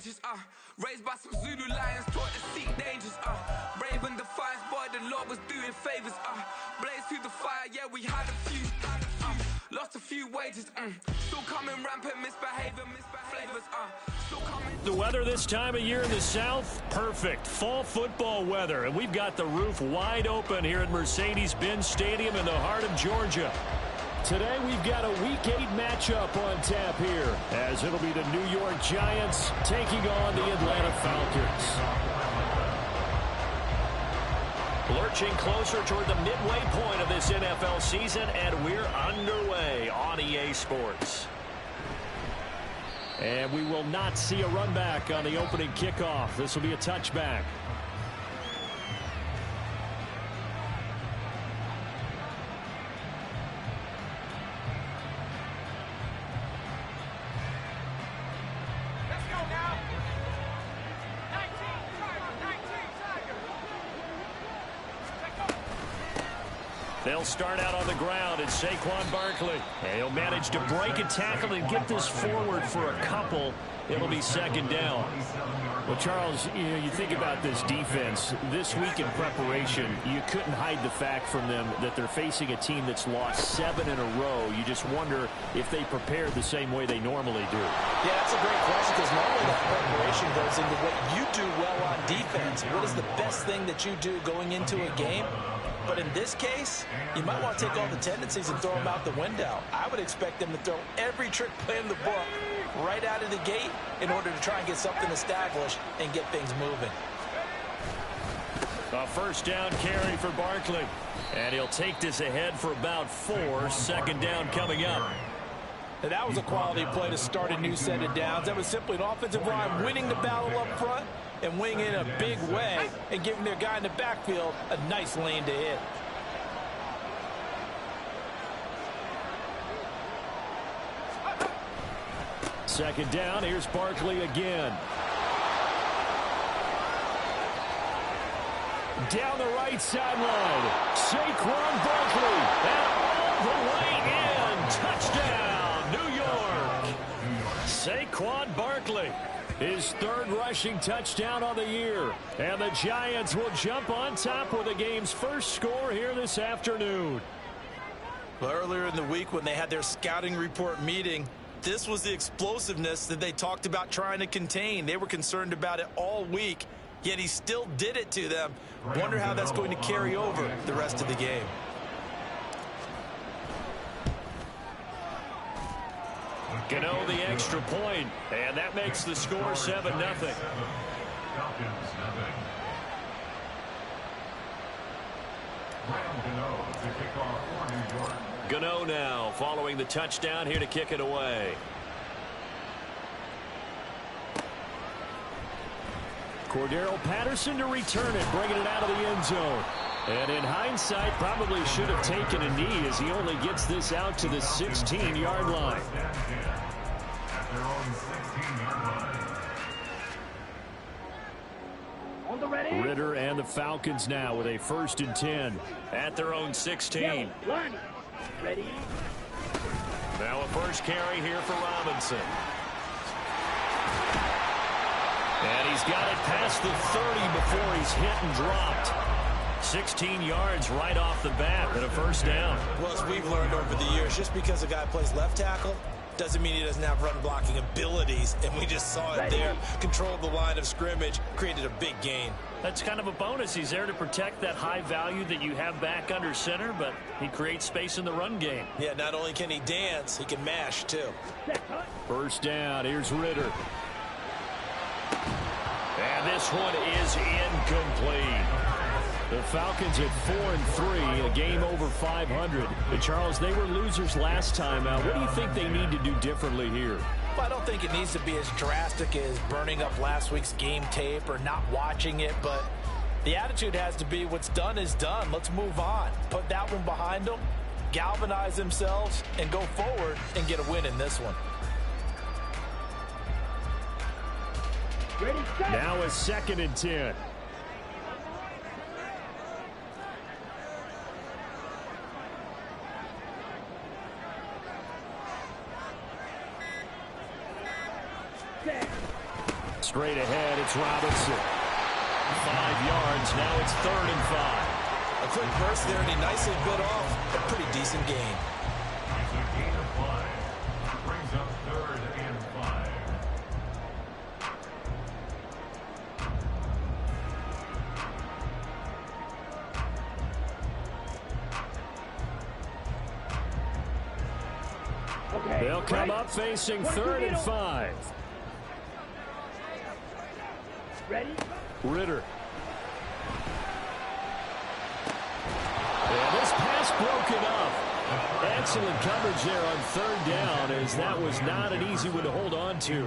strangers, raised by some Zulu lions, taught to seek dangers, brave and defiant, boy, the Lord was doing favors, blaze through the fire, yeah, we had a few, lost a few wages, still coming rampant, misbehavior, flavors, still coming. The weather this time of year in the South, perfect. Fall football weather, and we've got the roof wide open here at Mercedes-Benz Stadium in the heart of Georgia. Today we've got a Week 8 matchup on tap here, as it'll be the New York Giants taking on the Atlanta Falcons. Lurching closer toward the midway point of this NFL season, and we're underway on EA Sports. And we will not see a run back on the opening kickoff. This will be a touchback. They'll start out on the ground. It's Saquon Barkley. And he'll manage to break a tackle and get this forward for a couple. It'll be second down. Well, Charles, you think about this defense. This week in preparation, you couldn't hide the fact from them that they're facing a team that's lost 7 in a row. You just wonder if they prepared the same way they normally do. Yeah, that's a great question, because normally that preparation goes into what you do well on defense. What is the best thing that you do going into a game? But in this case, you might want to take all the tendencies and throw them out the window. I would expect them to throw every trick play in the book right out of the gate in order to try and get something established and get things moving. A first down carry for Barkley. And he'll take this ahead for about 4. Second down coming up. And that was a quality play to start a new set of downs. That was simply an offensive line winning the battle up front and winning in a big way and giving their guy in the backfield a nice lane to hit. Second down, here's Barkley again. Down the right sideline, Saquon Barkley, and all the way in. Touchdown, New York. Saquon Barkley, his 3rd rushing touchdown on the year. And the Giants will jump on top with the game's first score here this afternoon. Well, earlier in the week when they had their scouting report meeting, this was the explosiveness that they talked about trying to contain. They were concerned about it all week, yet he still did it to them. Wonder how that's going to carry over the rest of the game. Gano the extra point, and that makes the score 7-0. Gano now following the touchdown here to kick it away. Cordero Patterson to return it, bringing it out of the end zone. And in hindsight, probably should have taken a knee as he only gets this out to the 16-yard line. Ritter and the Falcons now with a 1st and 10 at their own 16. Ready? Now a first carry here for Robinson. And he's got it past the 30 before he's hit and dropped. 16 yards right off the bat and a first down. Well, as we've learned over the years, just because a guy plays left tackle doesn't mean he doesn't have run blocking abilities, and we just saw it there. Controlled the line of scrimmage, created a big gain. That's kind of a bonus. He's there to protect that high value that you have back under center, but he creates space in the run game. Yeah, not only can he dance, he can mash too. First down, here's Ritter. And this one is incomplete. The Falcons at 4-3, a game over 500. But Charles, they were losers last time out. What do you think they need to do differently here? Well, I don't think it needs to be as drastic as burning up last week's game tape or not watching it, but the attitude has to be what's done is done. Let's move on. Put that one behind them, galvanize themselves, and go forward and get a win in this one. Now a 2nd and 10. Straight ahead, it's Robinson. 5 yards, now it's 3rd and 5. A quick burst there, and he nicely bit off a pretty decent gain. Brings up 3rd and 5. They'll come up facing 3rd and 5. Ready? Ritter. And this pass broken up. Excellent coverage there on 3rd down, as that was not an easy one to hold on to.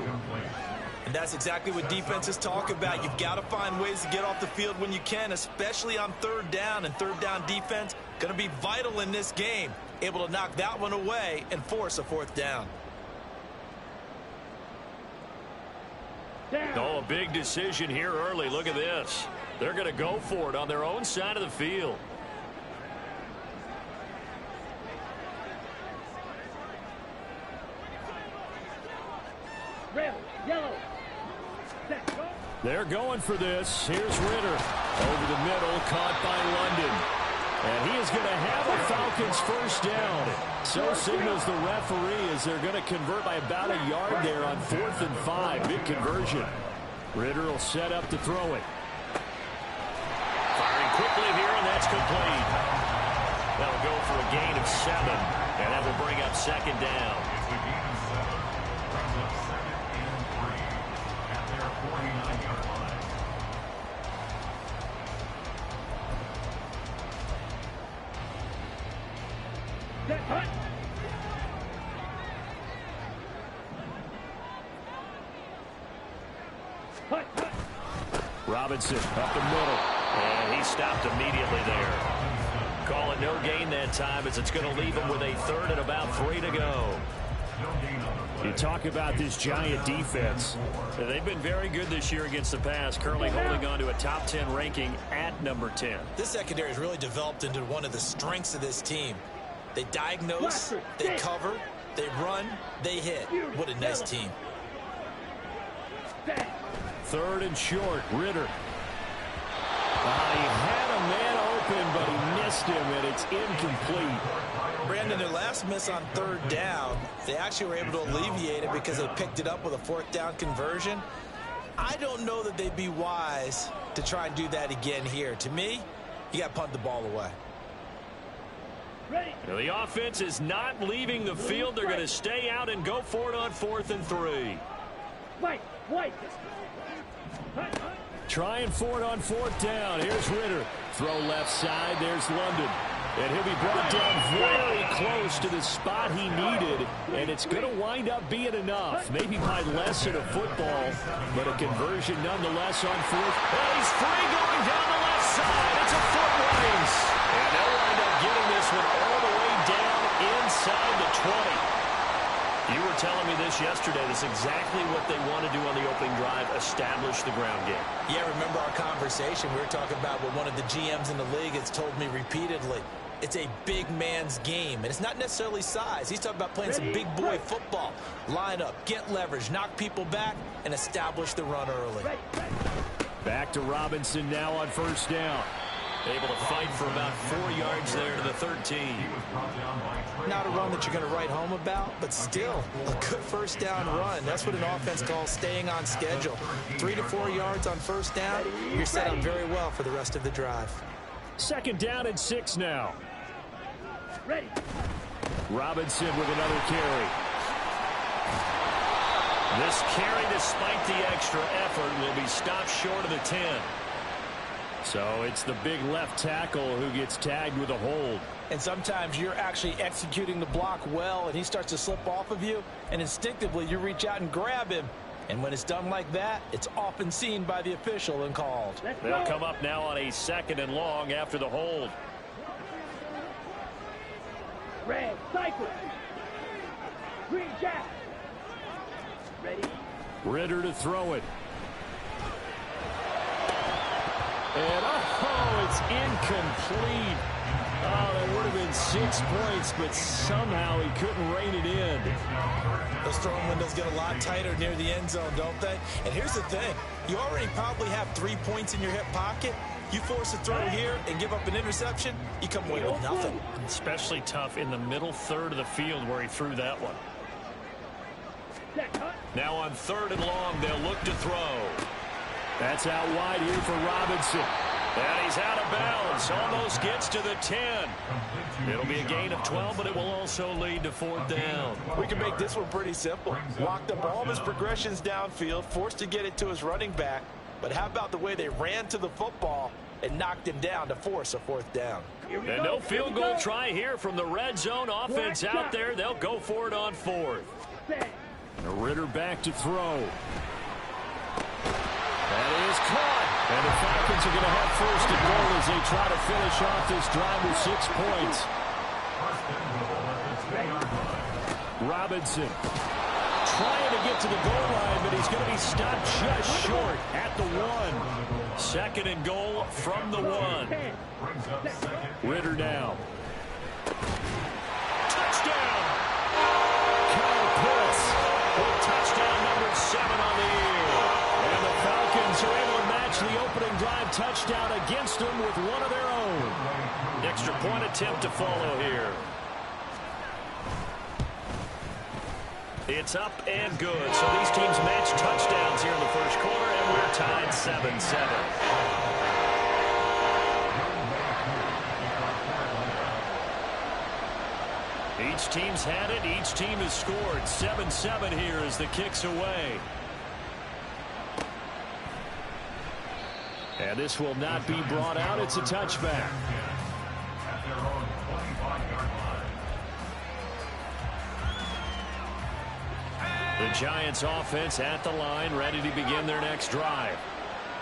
And that's exactly what defenses talk about. You've got to find ways to get off the field when you can, especially on 3rd down. And 3rd down defense going to be vital in this game. Able to knock that one away and force a 4th down. Oh, a big decision here early. Look at this. They're going to go for it on their own side of the field. Red, yellow. They're going for this. Here's Ritter. Over the middle, caught by London. And he is going to have a Falcons 1st down. So signals the referee as they're going to convert by about a yard there on 4th and 5. Big conversion. Ritter will set up to throw it. Firing quickly here, and that's complete. That'll go for a gain of 7, and that will bring up 2nd down. It's a gain of 7. Brings up 2nd and 3 at their 49-yard line. Robinson up the middle, and he stopped immediately there. Call it no gain that time, as it's going to leave him with a 3rd and about 3 to go. You talk about this Giant defense. They've been very good this year against the pass, currently holding on to a top 10 ranking at number 10. This secondary has really developed into one of the strengths of this team. They diagnose, they cover, they run, they hit. What a nice team. 3rd and short, Ritter. He had a man open, but he missed him, and it's incomplete. Brandon, their last miss on 3rd down, they actually were able to alleviate it because they picked it up with a 4th down conversion. I don't know that they'd be wise to try and do that again here. To me, you got to punt the ball away. Now, the offense is not leaving the field. They're going to stay out and go for it on 4th and 3. White. Trying for it on 4th down. Here's Ritter. Throw left side. There's London. And he'll be brought down very close to the spot he needed. And it's going to wind up being enough. Maybe by less than a football, but a conversion nonetheless on 4th. And he's free going down the left side. It's a foot race. And they'll wind up getting this one all the way down inside the 20. You were telling me this yesterday. That's exactly what they want to do on the opening drive, establish the ground game. Yeah, remember our conversation. We were talking about what one of the GMs in the league has told me repeatedly. It's a big man's game, and it's not necessarily size. He's talking about playing some big boy football. Line up, get leverage, knock people back, and establish the run early. Back to Robinson now on 1st down. Able to fight for about 4 yards there to the 13. Not a run that you're going to write home about, but still a good 1st down run. That's what an offense calls staying on schedule. 3 to 4 yards on 1st down, you're set up very well for the rest of the drive. 2nd down and 6 now. Ready. Robinson with another carry. This carry, despite the extra effort, will be stopped short of the 10. So it's the big left tackle who gets tagged with a hold. And sometimes you're actually executing the block well, and he starts to slip off of you, and instinctively you reach out and grab him. And when it's done like that, it's often seen by the official and called. They'll come up now on a 2nd and long after the hold. Red, cycle. Green jack. Ready. Ritter to throw it. And, it's incomplete. Oh, that would have been 6 points, but somehow he couldn't rein it in. Those throwing windows get a lot tighter near the end zone, don't they? And here's the thing. You already probably have 3 points in your hip pocket. You force a throw here and give up an interception, you come away with nothing. Especially tough in the middle third of the field where he threw that one. Now on 3rd and long, they'll look to throw. That's out wide here for Robinson. And he's out of bounds. Almost gets to the 10. It'll be a gain of 12, but it will also lead to 4th down. We can make this one pretty simple. Locked up all of his progressions downfield, forced to get it to his running back. But how about the way they ran to the football and knocked him down to force a 4th down? And no field goal try here from the red zone offense out there. They'll go for it on 4th. Ritter back to throw. That is caught. And the Falcons are going to have 1st and goal as they try to finish off this drive with 6 points. Robinson trying to get to the goal line, but he's going to be stopped just short at the 1. 2nd and goal from the 1. Ritter now. Touchdown! Kyle Pitts with touchdown number 7 on the year. And the Falcons are able to match the opening drive touchdown against them with one of their own. Extra point attempt to follow here. It's up and good. So these teams match touchdowns here in the first quarter, and we're tied 7-7. Each team's had it. Each team has scored. 7-7 here as the kick's away. And this will not be brought out. It's a touchback. The Giants offense at the line, ready to begin their next drive.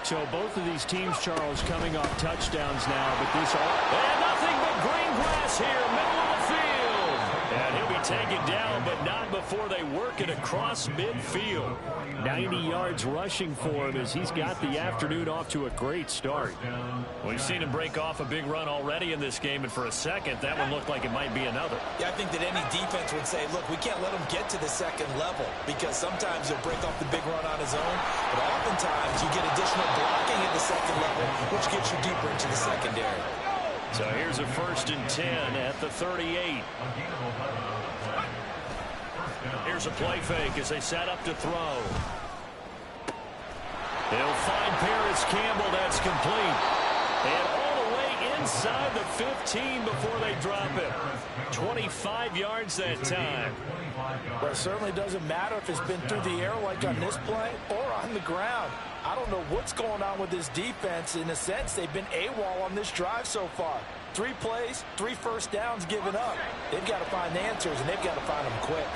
So both of these teams, Charles, coming off touchdowns now, but this all... And nothing but green grass here, middle of the field. And he'll be taken down, but not before they work it across midfield. 90 yards rushing for him as he's got the afternoon off to a great start. We've seen him break off a big run already in this game, and for a second, that one looked like it might be another. Yeah, I think that any defense would say, look, we can't let him get to the 2nd level because sometimes he'll break off the big run on his own, but oftentimes you get additional blocking at the 2nd level, which gets you deeper into the secondary. So here's a 1st and 10 at the 38. Here's a play fake as they set up to throw. They'll find Paris Campbell. That's complete. And all the way inside the 15 before they drop it. 25 yards that time. But it certainly doesn't matter if it's been through the air like on this play or on the ground. I don't know what's going on with this defense. In a sense, they've been AWOL on this drive so far. 3 plays, 3 first downs given up. They've got to find the answers, and they've got to find them quick.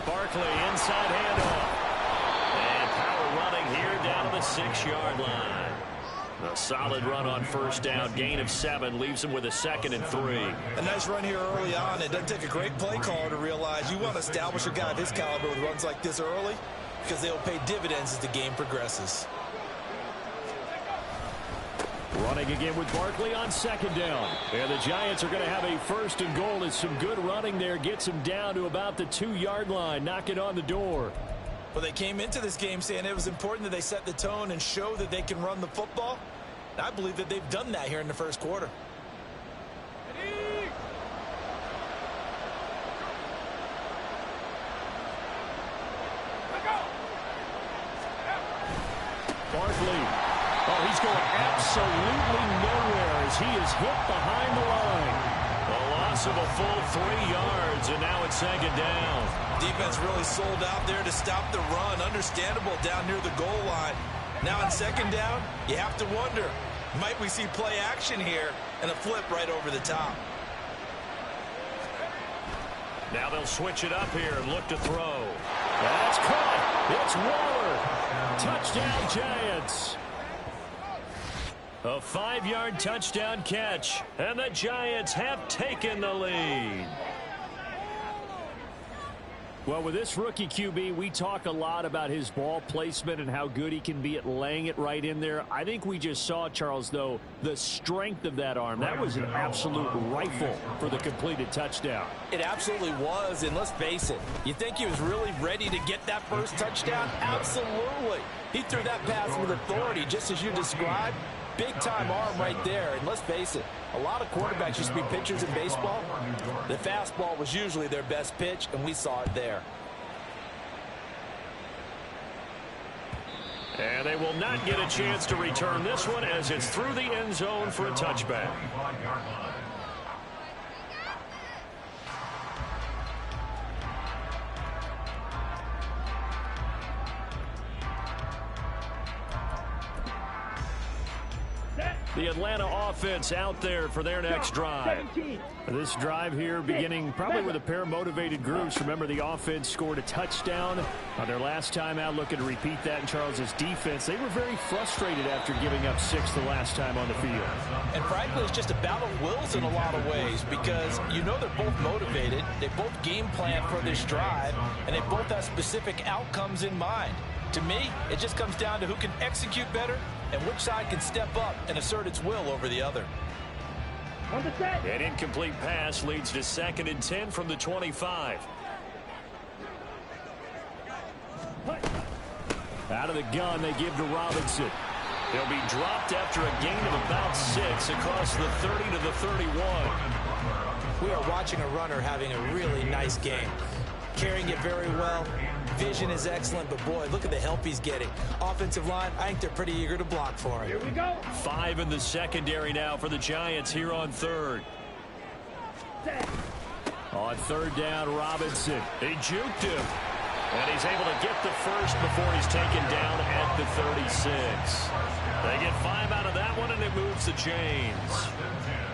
Barkley inside handoff. And power running here down to the 6-yard line. A solid run on 1st down. Gain of 7 leaves him with a 2nd and 3. A nice run here early on. It doesn't take a great play caller to realize you want to establish a guy of his caliber with runs like this early because they'll pay dividends as the game progresses. Running again with Barkley on 2nd down. And the Giants are going to have a 1st and goal. As some good running there gets him down to about the 2-yard line. Knocking on the door. Well, they came into this game saying it was important that they set the tone and show that they can run the football. And I believe that they've done that here in the first quarter. Barkley. Oh, he's going absolutely nowhere as he is hit behind the line. A loss of a full 3 yards, and now it's 2nd down. Defense really sold out there to stop the run. Understandable down near the goal line. Now on 2nd down, you have to wonder, might we see play action here and a flip right over the top? Now they'll switch it up here and look to throw. That's caught. It's Waller. Touchdown, Giants. A 5-yard touchdown catch, and the Giants have taken the lead. Well, with this rookie QB, we talk a lot about his ball placement and how good he can be at laying it right in there. I think we just saw, Charles, though, the strength of that arm. That was an absolute rifle for the completed touchdown. It absolutely was, and let's face it, you think he was really ready to get that first touchdown? Absolutely. He threw that pass with authority, just as you described. Big-time arm right there, and let's face it, a lot of quarterbacks used to be pitchers in baseball. The fastball was usually their best pitch, and we saw it there. And they will not get a chance to return this one as it's through the end zone for a touchback. The Atlanta offense out there for their next drive. This drive here beginning probably with a pair of motivated groups. Remember, the offense scored a touchdown on their last time out, looking to repeat that in Charles's defense. They were very frustrated after giving up 6 the last time on the field. And frankly, it's just a battle of wills in a lot of ways because you know they're both motivated. They both game plan for this drive, and they both have specific outcomes in mind. To me, it just comes down to who can execute better and which side can step up and assert its will over the other. An incomplete pass leads to 2nd and 10 from the 25. Out of the gun, they give to Robinson. He'll be dropped after a gain of about 6 across the 30 to the 31. We are watching a runner having a really nice game. Carrying it very well. Vision is excellent, but boy, look at the help he's getting. Offensive line, I think they're pretty eager to block for him. Here we go. 5 in the secondary now for the Giants here on 3rd. On 3rd down, Robinson. They juked him. And he's able to get the first before he's taken down at the 36. They get 5 out of that one, and it moves the chains.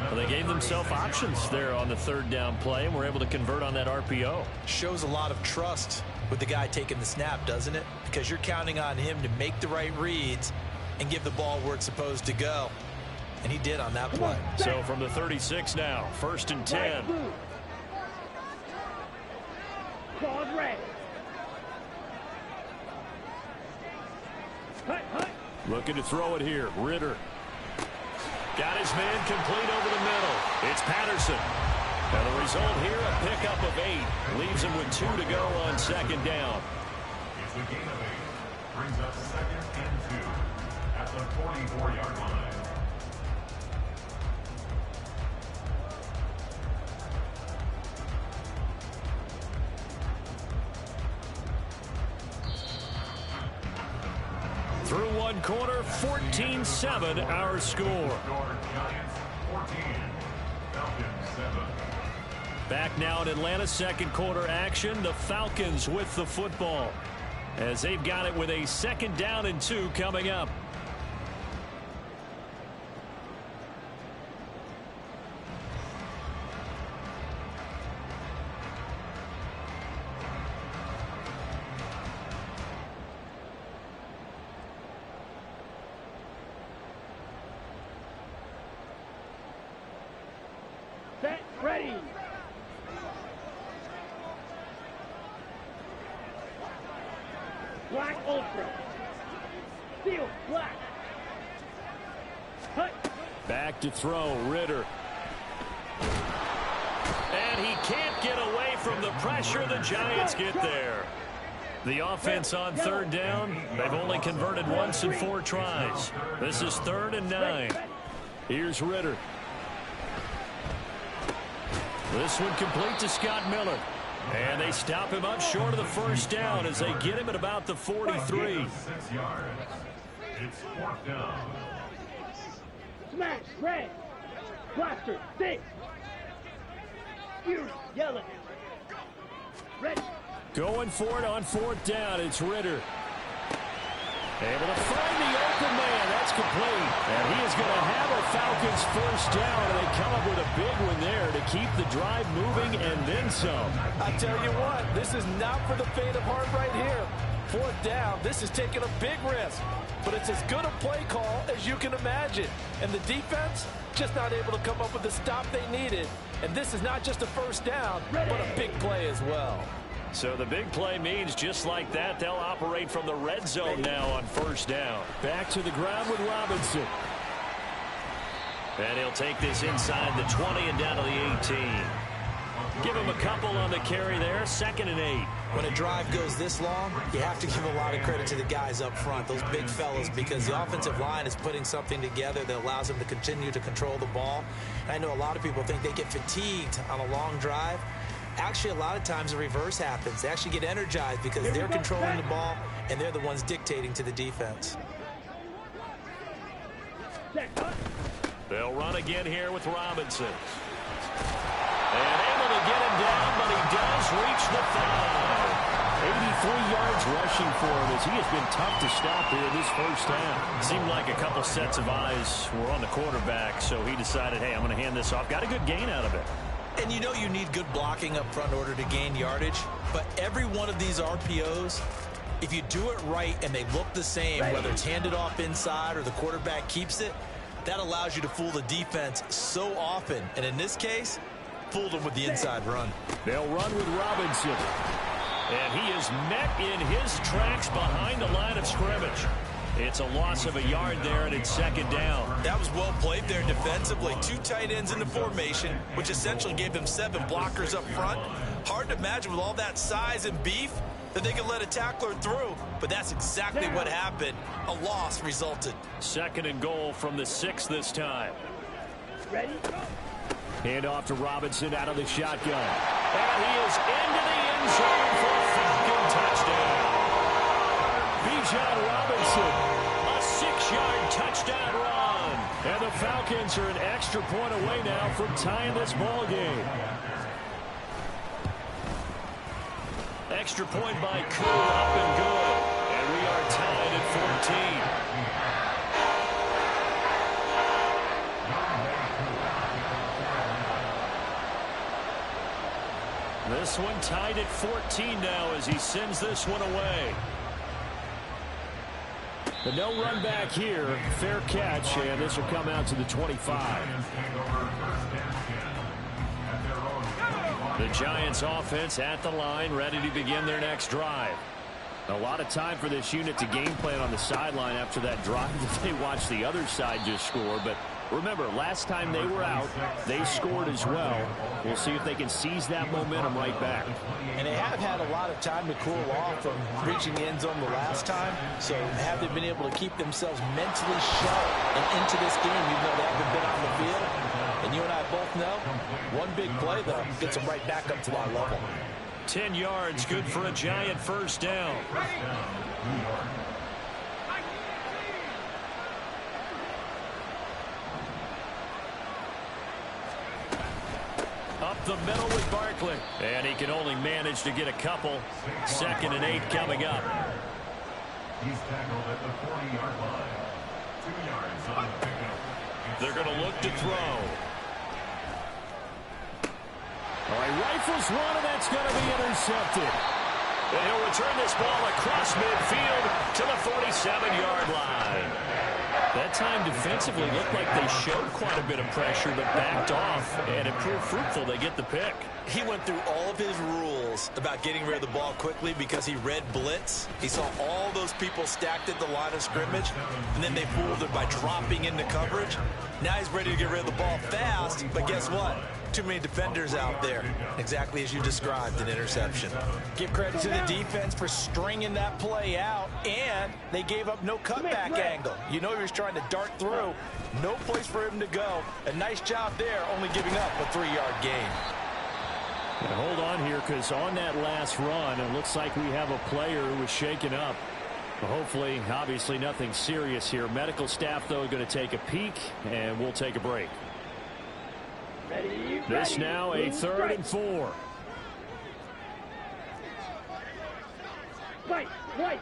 Well, they gave themselves options there on the 3rd down play, and were able to convert on that RPO. Shows a lot of trust with the guy taking the snap, doesn't it? Because you're counting on him to make the right reads and give the ball where it's supposed to go. And he did on that play. So from the 36 now, 1st and 10. Claws red. Looking to throw it here. Ritter. Got his man complete over the middle. It's Patterson. And the result here, a pickup of 8. Leaves him with 2 to go on 2nd down. It's a gain of 8. Brings up 2nd and 2 at the 44-yard line. Through one quarter, 14-7 our score. Giants 14, Falcons 7. Back now in Atlanta, 2nd quarter action. The Falcons with the football as they've got it with a 2nd down and 2 coming up. Set, ready. Black Ultra. Steel, black. Cut. Back to throw, Ritter. And he can't get away from the pressure. The Giants get there. The offense on 3rd down, they've only converted once in 4 tries. This is 3rd and 9. Here's Ritter. This one complete to Scott Miller. And they stop him up short of the 1st down as they get him at about the 43. 6 yards. It's 4th down. Smash, red. Blaster, 6. Fury, yellow. Ready. Going for it on 4th down. It's Ritter. Able to find the open man. That's complete. And he is going to have a Falcons 1st down. And they come up with a big one there to keep the drive moving and then some. I tell you what, this is not for the faint of heart right here. 4th down, this is taking a big risk. But it's as good a play call as you can imagine. And the defense just not able to come up with the stop they needed. And this is not just a 1st down, but a big play as well. So the big play means just like that, they'll operate from the red zone now on first down. Back to the ground with Robinson. And he'll take this inside the 20 and down to the 18. Give him a couple on the carry there, 2nd and 8. When a drive goes this long, you have to give a lot of credit to the guys up front, those big fellas, because the offensive line is putting something together that allows them to continue to control the ball. And I know a lot of people think they get fatigued on a long drive. Actually, a lot of times the reverse happens. They actually get energized because they're controlling the ball, and they're the ones dictating to the defense. They'll run again here with Robinson. And able to get him down, but he does reach the 5. 83 yards rushing for him as he has been tough to stop here this first half. Seemed like a couple sets of eyes were on the quarterback, so he decided, hey, I'm going to hand this off. Got a good gain out of it. And you know you need good blocking up front in order to gain yardage, but every one of these RPOs, if you do it right and they look the same, whether it's handed off inside or the quarterback keeps it, that allows you to fool the defense so often. And in this case, fooled them with the inside run. They'll run with Robinson. And he is met in his tracks behind the line of scrimmage. It's a loss of a yard there, and it's 2nd down. That was well played there defensively. 2 tight ends in the formation, which essentially gave them 7 blockers up front. Hard to imagine with all that size and beef that they could let a tackler through, but that's exactly what happened. A loss resulted. 2nd and goal from the 6 this time. Ready? Hand off to Robinson out of the shotgun. And he is into the end zone for a Falcon touchdown. Bijan Robinson, a 6-yard touchdown run. And the Falcons are an extra point away now from tying this ball game. Extra point by Koo, up and good. And we are tied at 14. This one tied at 14 now as he sends this one away. The no run back here. Fair catch, and this will come out to the 25. The Giants offense at the line, ready to begin their next drive. A lot of time for this unit to game plan on the sideline after that drive that they watched the other side just score. But remember, last time they were out, they scored as well. We'll see if they can seize that momentum right back. And they have had a lot of time to cool off from reaching the end zone the last time. So have they been able to keep themselves mentally sharp and into this game, even though they haven't been on the field? And you and I both know, one big play, though, gets them right back up to that level. 10 yards, good for a Giant first down. Up the middle with Barkley. And he can only manage to get a couple. 2nd and 8 coming up. He's tackled at the 40-yard line. 2 yards on the pickup. They're going to look to throw. All right, rifles one, and that's going to be intercepted. And he'll return this ball across midfield to the 47-yard line. That time defensively looked like they showed quite a bit of pressure but backed off, and it proved fruitful. They get the pick. He went through all of his rules about getting rid of the ball quickly because he read blitz. He saw all those people stacked at the line of scrimmage, and then they fooled him by dropping into coverage. Now he's ready to get rid of the ball fast, but guess what? Too many defenders out there. Exactly as you described, an interception. Give credit to the defense for stringing that play out, and they gave up no cutback angle. You know he was trying to dart through. No place for him to go. A nice job there, only giving up a 3-yard gain. And hold on here, because on that last run, it looks like we have a player who was shaken up. Hopefully, obviously nothing serious here. Medical staff, though, going to take a peek, and we'll take a break. Ready, This now a 3rd and 4. Fight, fight.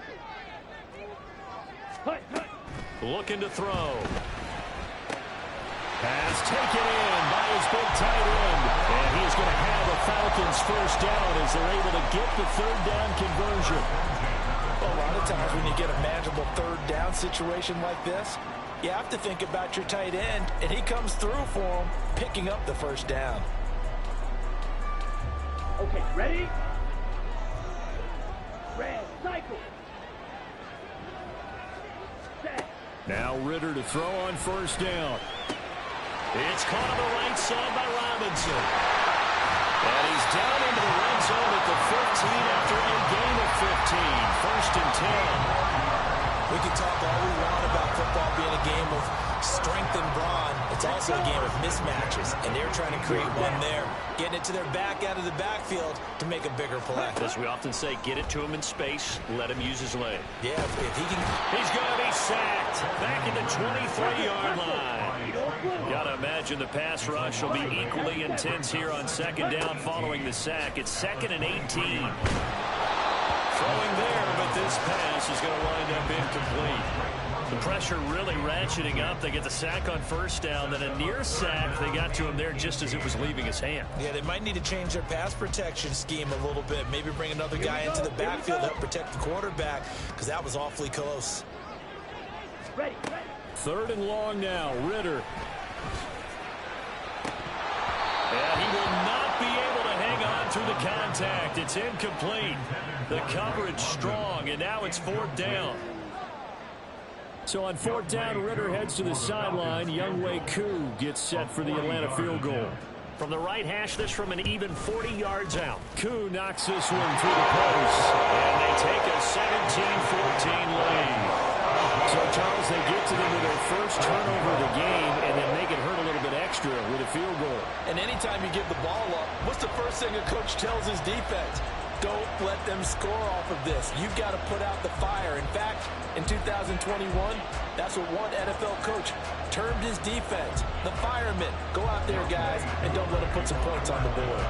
Hut, hut. Looking to throw. Pass taken in by his big tight end. And he's going to have the Falcons first down as they're able to get the 3rd down conversion. A lot of times when you get a manageable 3rd down situation like this, you have to think about your tight end, and he comes through for him, picking up the first down. Okay, ready? Red, cycle. Set. Now Ritter to throw on first down. It's caught on the right side by Robinson. And he's down into the red zone at the 15 after a gain of 15. First and 10. We can talk all we want about football being a game of strength and brawn. It's also a game of mismatches, and they're trying to create one there, getting it to their back out of the backfield to make a bigger play. As we often say, get it to him in space, let him use his leg. Yeah, if he can... He's going to be sacked back at the 23-yard line. Got to imagine the pass rush will be equally intense here on second down following the sack. It's 2nd and 18. Throwing there, but this pass is going to wind up incomplete. The pressure really ratcheting up. They get the sack on first down, then a near sack. They got to him there just as it was leaving his hand. Yeah, they might need to change their pass protection scheme a little bit. Maybe bring another guy into the backfield to help protect the quarterback, because that was awfully close. Ready. 3rd and long now. Ritter. And he will not be able to hang on through the contact. It's incomplete. The coverage strong, and now it's 4th down. So on 4th down, Ritter heads to the sideline. Younghoe Koo gets set for the Atlanta field goal. From the right hash, this from an even 40 yards out. Koo knocks this one through the post. And they take a 17-14 lead. So, Charles, they get to them with their first turnover of the game and then make it hurt a little bit extra with a field goal. And anytime you give the ball up, what's the first thing a coach tells his defense? Don't let them score off of this. You've got to put out the fire. In fact, in 2021, that's what one NFL coach termed his defense. The firemen. Go out there, guys, and don't let them put some points on the board.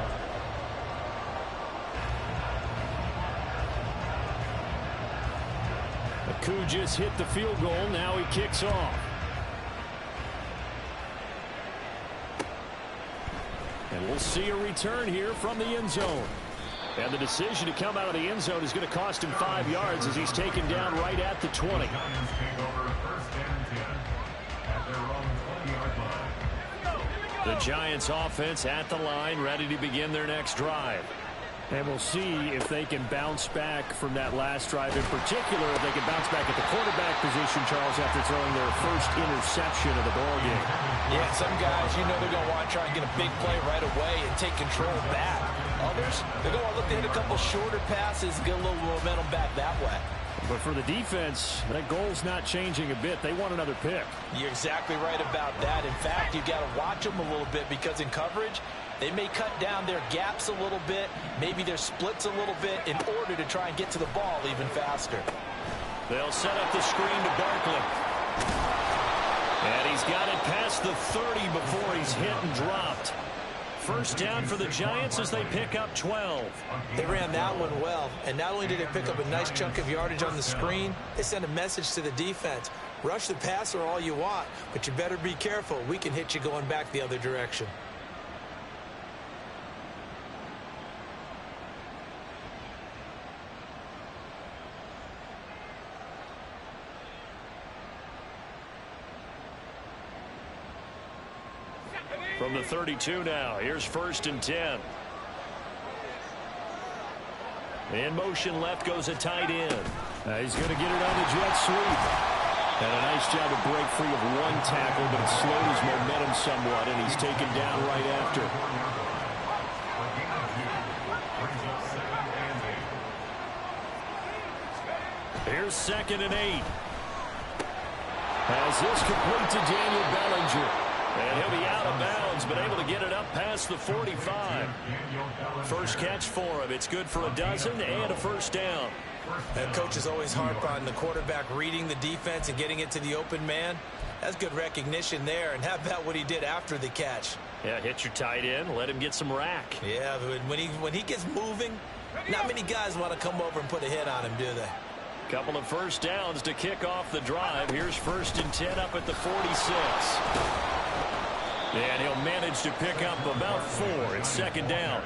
Koo just hit the field goal. Now he kicks off. And we'll see a return here from the end zone. And the decision to come out of the end zone is going to cost him 5 yards as he's taken down right at the 20. The Giants offense at the line, ready to begin their next drive. And we'll see if they can bounce back from that last drive. In particular, if they can bounce back at the quarterback position, Charles, after throwing their first interception of the ballgame. Yeah, some guys, you know they're going to want to try and get a big play right away and take control back. Others, they're going to look to hit a couple shorter passes and get a little momentum back that way. But for the defense, that goal's not changing a bit. They want another pick. You're exactly right about that. In fact, you've got to watch them a little bit because in coverage, they may cut down their gaps a little bit, maybe their splits a little bit in order to try and get to the ball even faster. They'll set up the screen to Barkley. And he's got it past the 30 before he's hit and dropped. First down for the Giants as they pick up 12. They ran that one well, and not only did they pick up a nice chunk of yardage on the screen, they sent a message to the defense. Rush the passer all you want, but you better be careful. We can hit you going back the other direction. From the 32 now, here's 1st and 10. In motion left goes a tight end. He's going to get it on the jet sweep. And a nice job to break free of one tackle, but it slowed his momentum somewhat, and he's taken down right after. Here's 2nd and 8. As this complete to Daniel Bellinger. And he'll be out of bounds, but able to get it up past the 45. First catch for him. It's good for a dozen and a first down. That coach is always harp on the quarterback reading the defense and getting it to the open man. That's good recognition there. And how about what he did after the catch? Yeah, hit your tight end, let him get some rack. Yeah, but when he gets moving, not many guys want to come over and put a hit on him, do they? Couple of first downs to kick off the drive. Here's 1st and 10 up at the 46. And he'll manage to pick up about 4. It's 2nd down.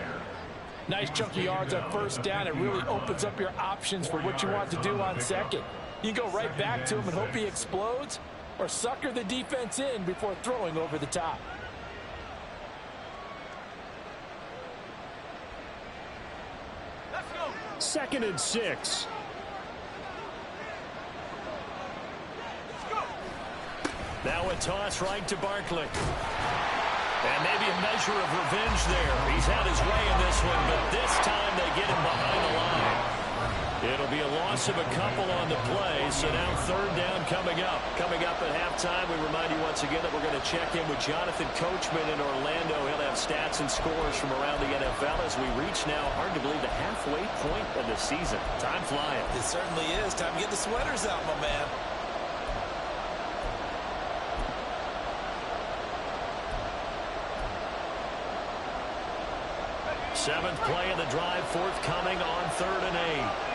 Nice chunky yards on first down. It really opens up your options for what you want to do on second. You go right back to him and hope he explodes, or sucker the defense in before throwing over the top. 2nd and 6. Now a toss right to Barkley. And maybe a measure of revenge there. He's had his way in this one, but this time they get him behind the line. It'll be a loss of a couple on the play, so now 3rd down coming up. Coming up at halftime, we remind you once again that we're going to check in with Jonathan Coachman in Orlando. He'll have stats and scores from around the NFL as we reach now, hard to believe, the halfway point of the season. Time flying. It certainly is. Time to get the sweaters out, my man. Seventh play of the drive, forthcoming on 3rd and 8.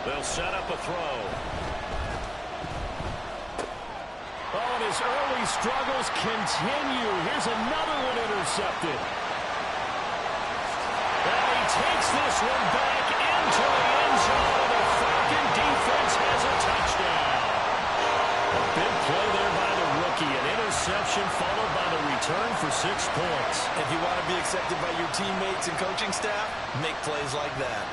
They'll set up a throw. Oh, and his early struggles continue. Here's another one intercepted. And he takes this one back into the end zone, and the Falcon defense has a touchdown. A big play there by the rookie. An interception followed by the return for 6 points. If you want to be accepted by your teammates and coaching staff, make plays like that.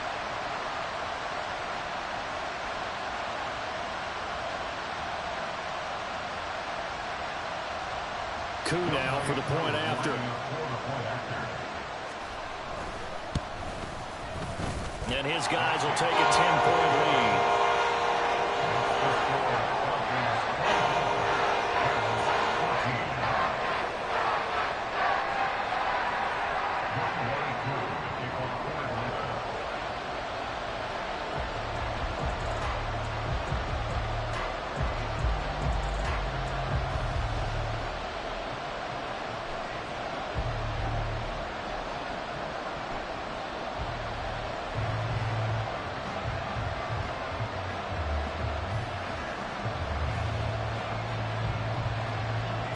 Coup now for the point after. And his guys will take a 10-point lead.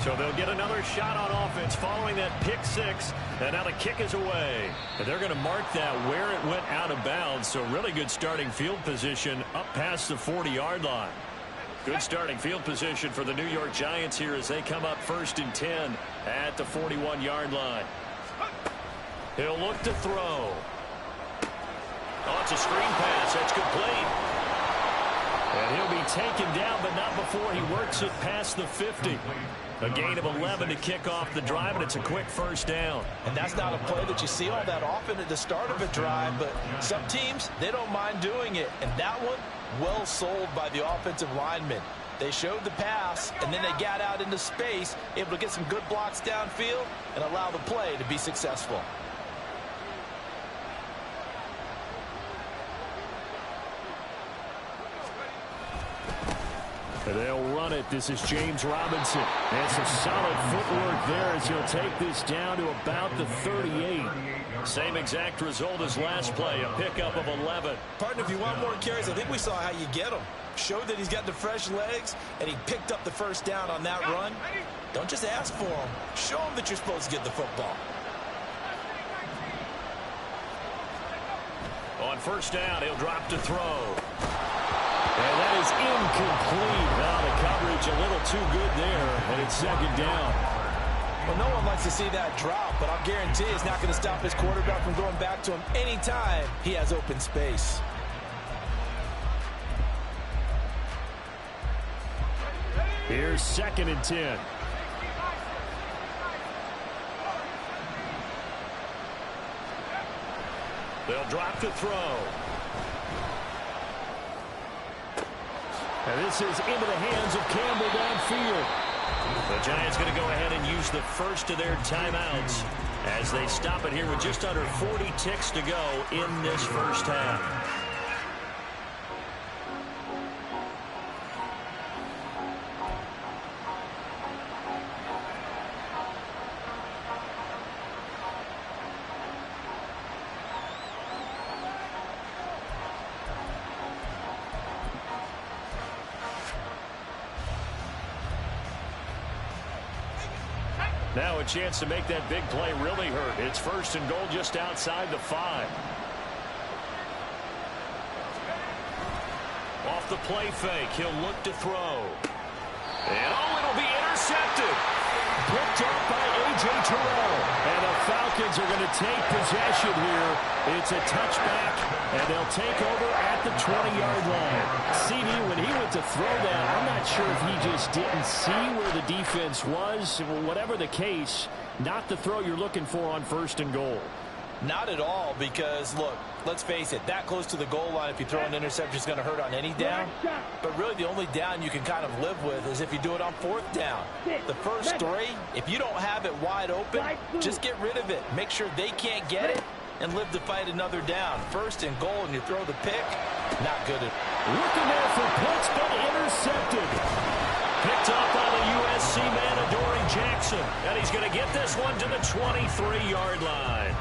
So they'll get another shot on offense following that pick 6. And now the kick is away. And they're going to mark that where it went out of bounds. So really good starting field position up past the 40-yard line. Good starting field position for the New York Giants here as they come up 1st and 10 at the 41-yard line. He'll look to throw. Oh, it's a screen pass. That's complete. And he'll be taken down, but not before he works it past the 50. A gain of 11 to kick off the drive, and it's a quick 1st down. And that's not a play that you see all that often at the start of a drive, but some teams, they don't mind doing it. And that one, well sold by the offensive lineman. They showed the pass, and then they got out into space, able to get some good blocks downfield and allow the play to be successful. They'll run it. This is James Robinson. And some solid footwork there as he'll take this down to about the 38. Same exact result as last play, a pickup of 11. Partner, if you want more carries, I think we saw how you get them. Showed that he's got the fresh legs, and he picked up the 1st down on that run. Don't just ask for him. Show him that you're supposed to get the football. On 1st down, he'll drop to throw. And that is incomplete. Now the coverage a little too good there, and it's 2nd down. Well, no one likes to see that drop, but I'll guarantee it's not going to stop his quarterback from going back to him anytime he has open space. Here's 2nd and 10. They'll drop to throw. And this is into the hands of Campbell downfield. The Giants going to go ahead and use the first of their timeouts as they stop it here with just under 40 ticks to go in this 1st half. Now a chance to make that big play really hurt. It's 1st and goal just outside the 5. Off the play fake, he'll look to throw. And oh, it'll be intercepted. Picked up by A.J. Terrell. And the Falcons are going to take possession here. It's a touchback, and they'll take over at the 20-yard line. CD, when he went to throw that, I'm not sure if he just didn't see where the defense was. Whatever the case, not the throw you're looking for on 1st and goal. Not at all, because, look, let's face it, that close to the goal line, if you throw an interception, is going to hurt on any down. But really, the only down you can kind of live with is if you do it on 4th down. The first 3, if you don't have it wide open, just get rid of it. Make sure they can't get it and live to fight another down. 1st and goal, and you throw the pick, not good. Looking there for Pitts, but intercepted. Picked up by the USC man, Adoree Jackson. And he's going to get this one to the 23-yard line.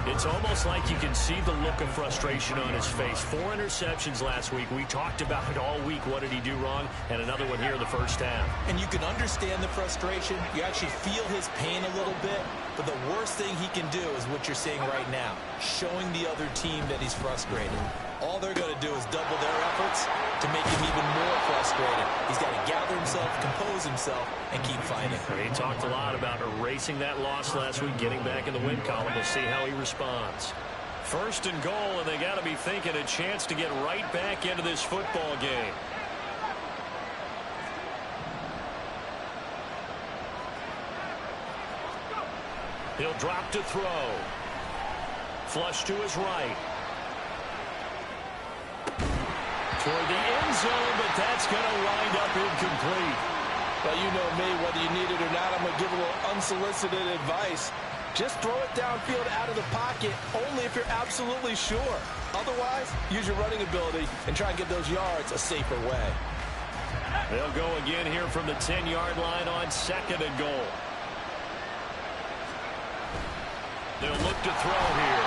It's almost like you can see the look of frustration on his face. 4 interceptions last week. We talked about it all week. What did he do wrong? And another one here in the first half. And you can understand the frustration. You actually feel his pain a little bit. But the worst thing he can do is what you're seeing right now, showing the other team that he's frustrated. All they're going to do is double their efforts to make him even more frustrated. He's got to gather himself, compose himself, and keep fighting. He talked a lot about erasing that loss last week, getting back in the win column. We'll see how he responds. 1st and goal, and they got to be thinking a chance to get right back into this football game. He'll drop to throw. Flush to his right. Toward the end zone, but that's going to wind up incomplete. Well, you know me, whether you need it or not, I'm going to give a little unsolicited advice. Just throw it downfield out of the pocket, only if you're absolutely sure. Otherwise, use your running ability and try and get those yards a safer way. They'll go again here from the 10-yard line on 2nd and goal. They'll look to throw here.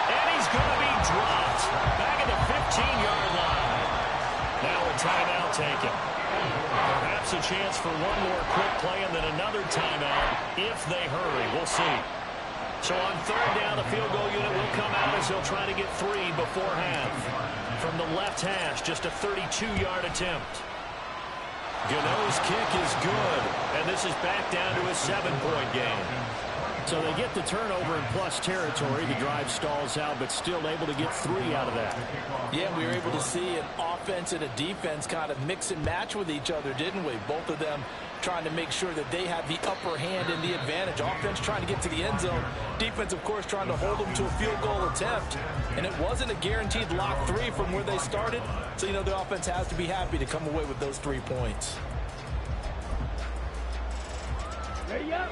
And he's going to be dropped back at the 15-yard line. Now a timeout taken. Perhaps a chance for one more quick play and then another timeout if they hurry. We'll see. So on 3rd down, the field goal unit will come out as he'll try to get 3 before half. From the left hash, just a 32-yard attempt. Gano's kick is good, and this is back down to a 7-point game. So they get the turnover in plus territory. The drive stalls out, but still able to get 3 out of that. Yeah, we were able to see an offense and a defense kind of mix and match with each other, didn't we? Both of them trying to make sure that they have the upper hand and the advantage. Offense trying to get to the end zone. Defense, of course, trying to hold them to a field goal attempt. And it wasn't a guaranteed lock 3 from where they started. So, you know, the offense has to be happy to come away with those 3 points. Ready up.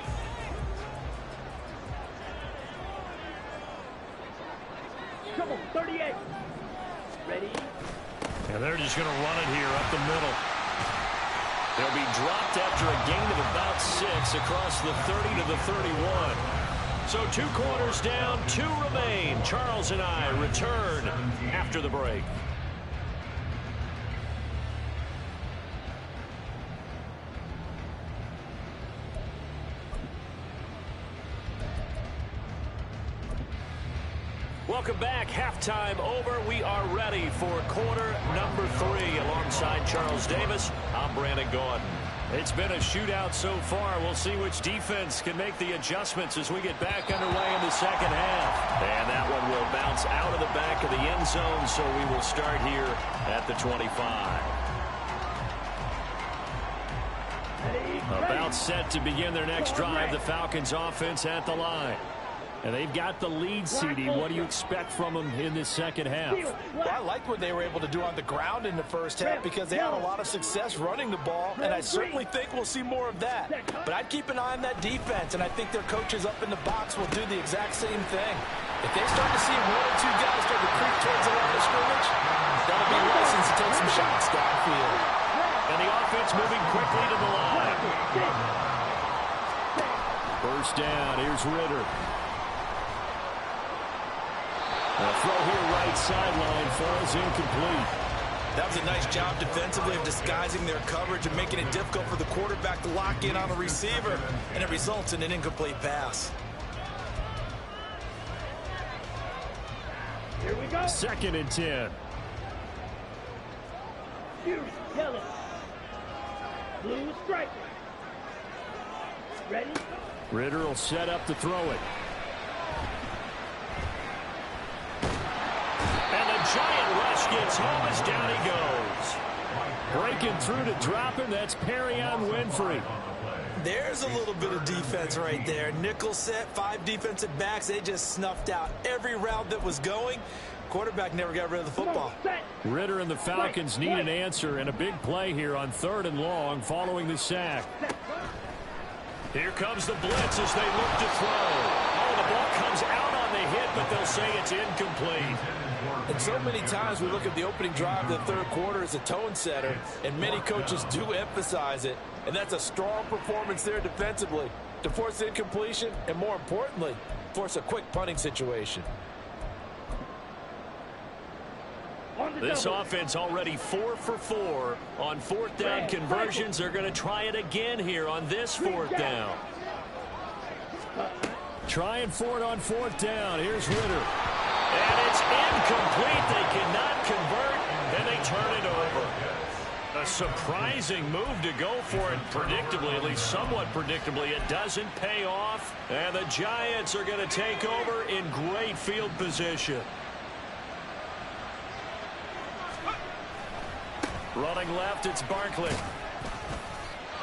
Come on, 38. Ready. And they're just going to run it here up the middle. They'll be dropped after a gain of about 6 across the 30 to the 31. So 2 quarters down, 2 remain. Charles and I return after the break. Welcome back. Halftime over. We are ready for quarter number 3. Alongside Charles Davis, I'm Brandon Gaudin. It's been a shootout so far. We'll see which defense can make the adjustments as we get back underway in the second half. And that one will bounce out of the back of the end zone, so we will start here at the 25. About set to begin their next drive. The Falcons offense at the line. And they've got the lead, CD. What do you expect from them in this second half? Well, I like what they were able to do on the ground in the first half because they had a lot of success running the ball, and I certainly think we'll see more of that. But I'd keep an eye on that defense, and I think their coaches up in the box will do the exact same thing. If they start to see 1 or 2 guys start to creep towards the line of scrimmage, that'll be a license to take some shots downfield. And the offense moving quickly to the line. First down. Here's Ritter. A throw here right sideline falls incomplete. That was a nice job defensively of disguising their coverage and making it difficult for the quarterback to lock in on a receiver, and it results in an incomplete pass. Here we go. 2nd and 10. Hughes, yellow. Blue striker. Ready? Ritter will set up to throw it. And the giant rush gets home as down he goes. Breaking through to drop him, that's Perrion Winfrey. There's a little bit of defense right there. Nickel set, 5 defensive backs. They just snuffed out every route that was going. Quarterback never got rid of the football. Ritter and the Falcons need an answer and a big play here on 3rd and long following the sack. Here comes the blitz as they look to throw. Oh, the ball comes out on the hit, but they'll say it's incomplete. And so many times we look at the opening drive of the 3rd quarter as a tone setter, and many coaches do emphasize it. And that's a strong performance there defensively to force incompletion and, more importantly, force a quick punting situation. This offense already 4 for 4 on 4th down conversions. They're going to try it again here on this 4th down. Trying for it on 4th down. Here's Ritter. And it's incomplete. They cannot convert, and they turn it over. A surprising move to go for it predictably, at least somewhat predictably. It doesn't pay off, and the Giants are going to take over in great field position. Running left, it's Barkley.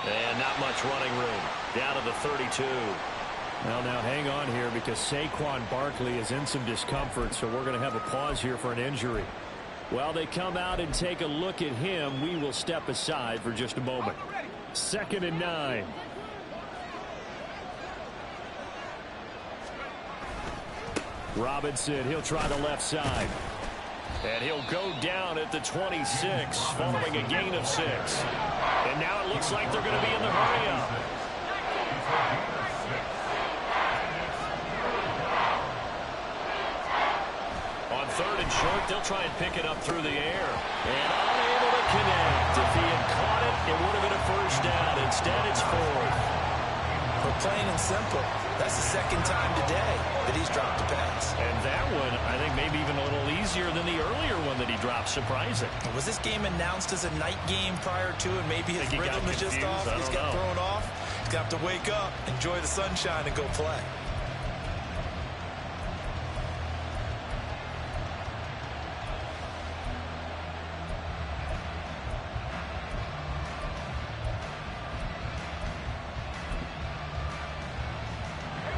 And not much running room. Down to the 32. Well, now hang on here because Saquon Barkley is in some discomfort, so we're going to have a pause here for an injury. While they come out and take a look at him, we will step aside for just a moment. 2nd and 9. Robinson, he'll try the left side. And he'll go down at the 26 following a gain of 6. And now it looks like they're going to be in the hurry-up. On 3rd and short, they'll try and pick it up through the air. And unable to connect. If he had caught it, it would have been a 1st down. Instead, it's 4th. But plain and simple, that's the 2nd time today that he's dropped a pass. And that one, I think, maybe even a little easier than the earlier one that he dropped. Surprising. Was this game announced as a night game prior to, and maybe his rhythm is just off? He's got thrown off. He's got to wake up, enjoy the sunshine, and go play.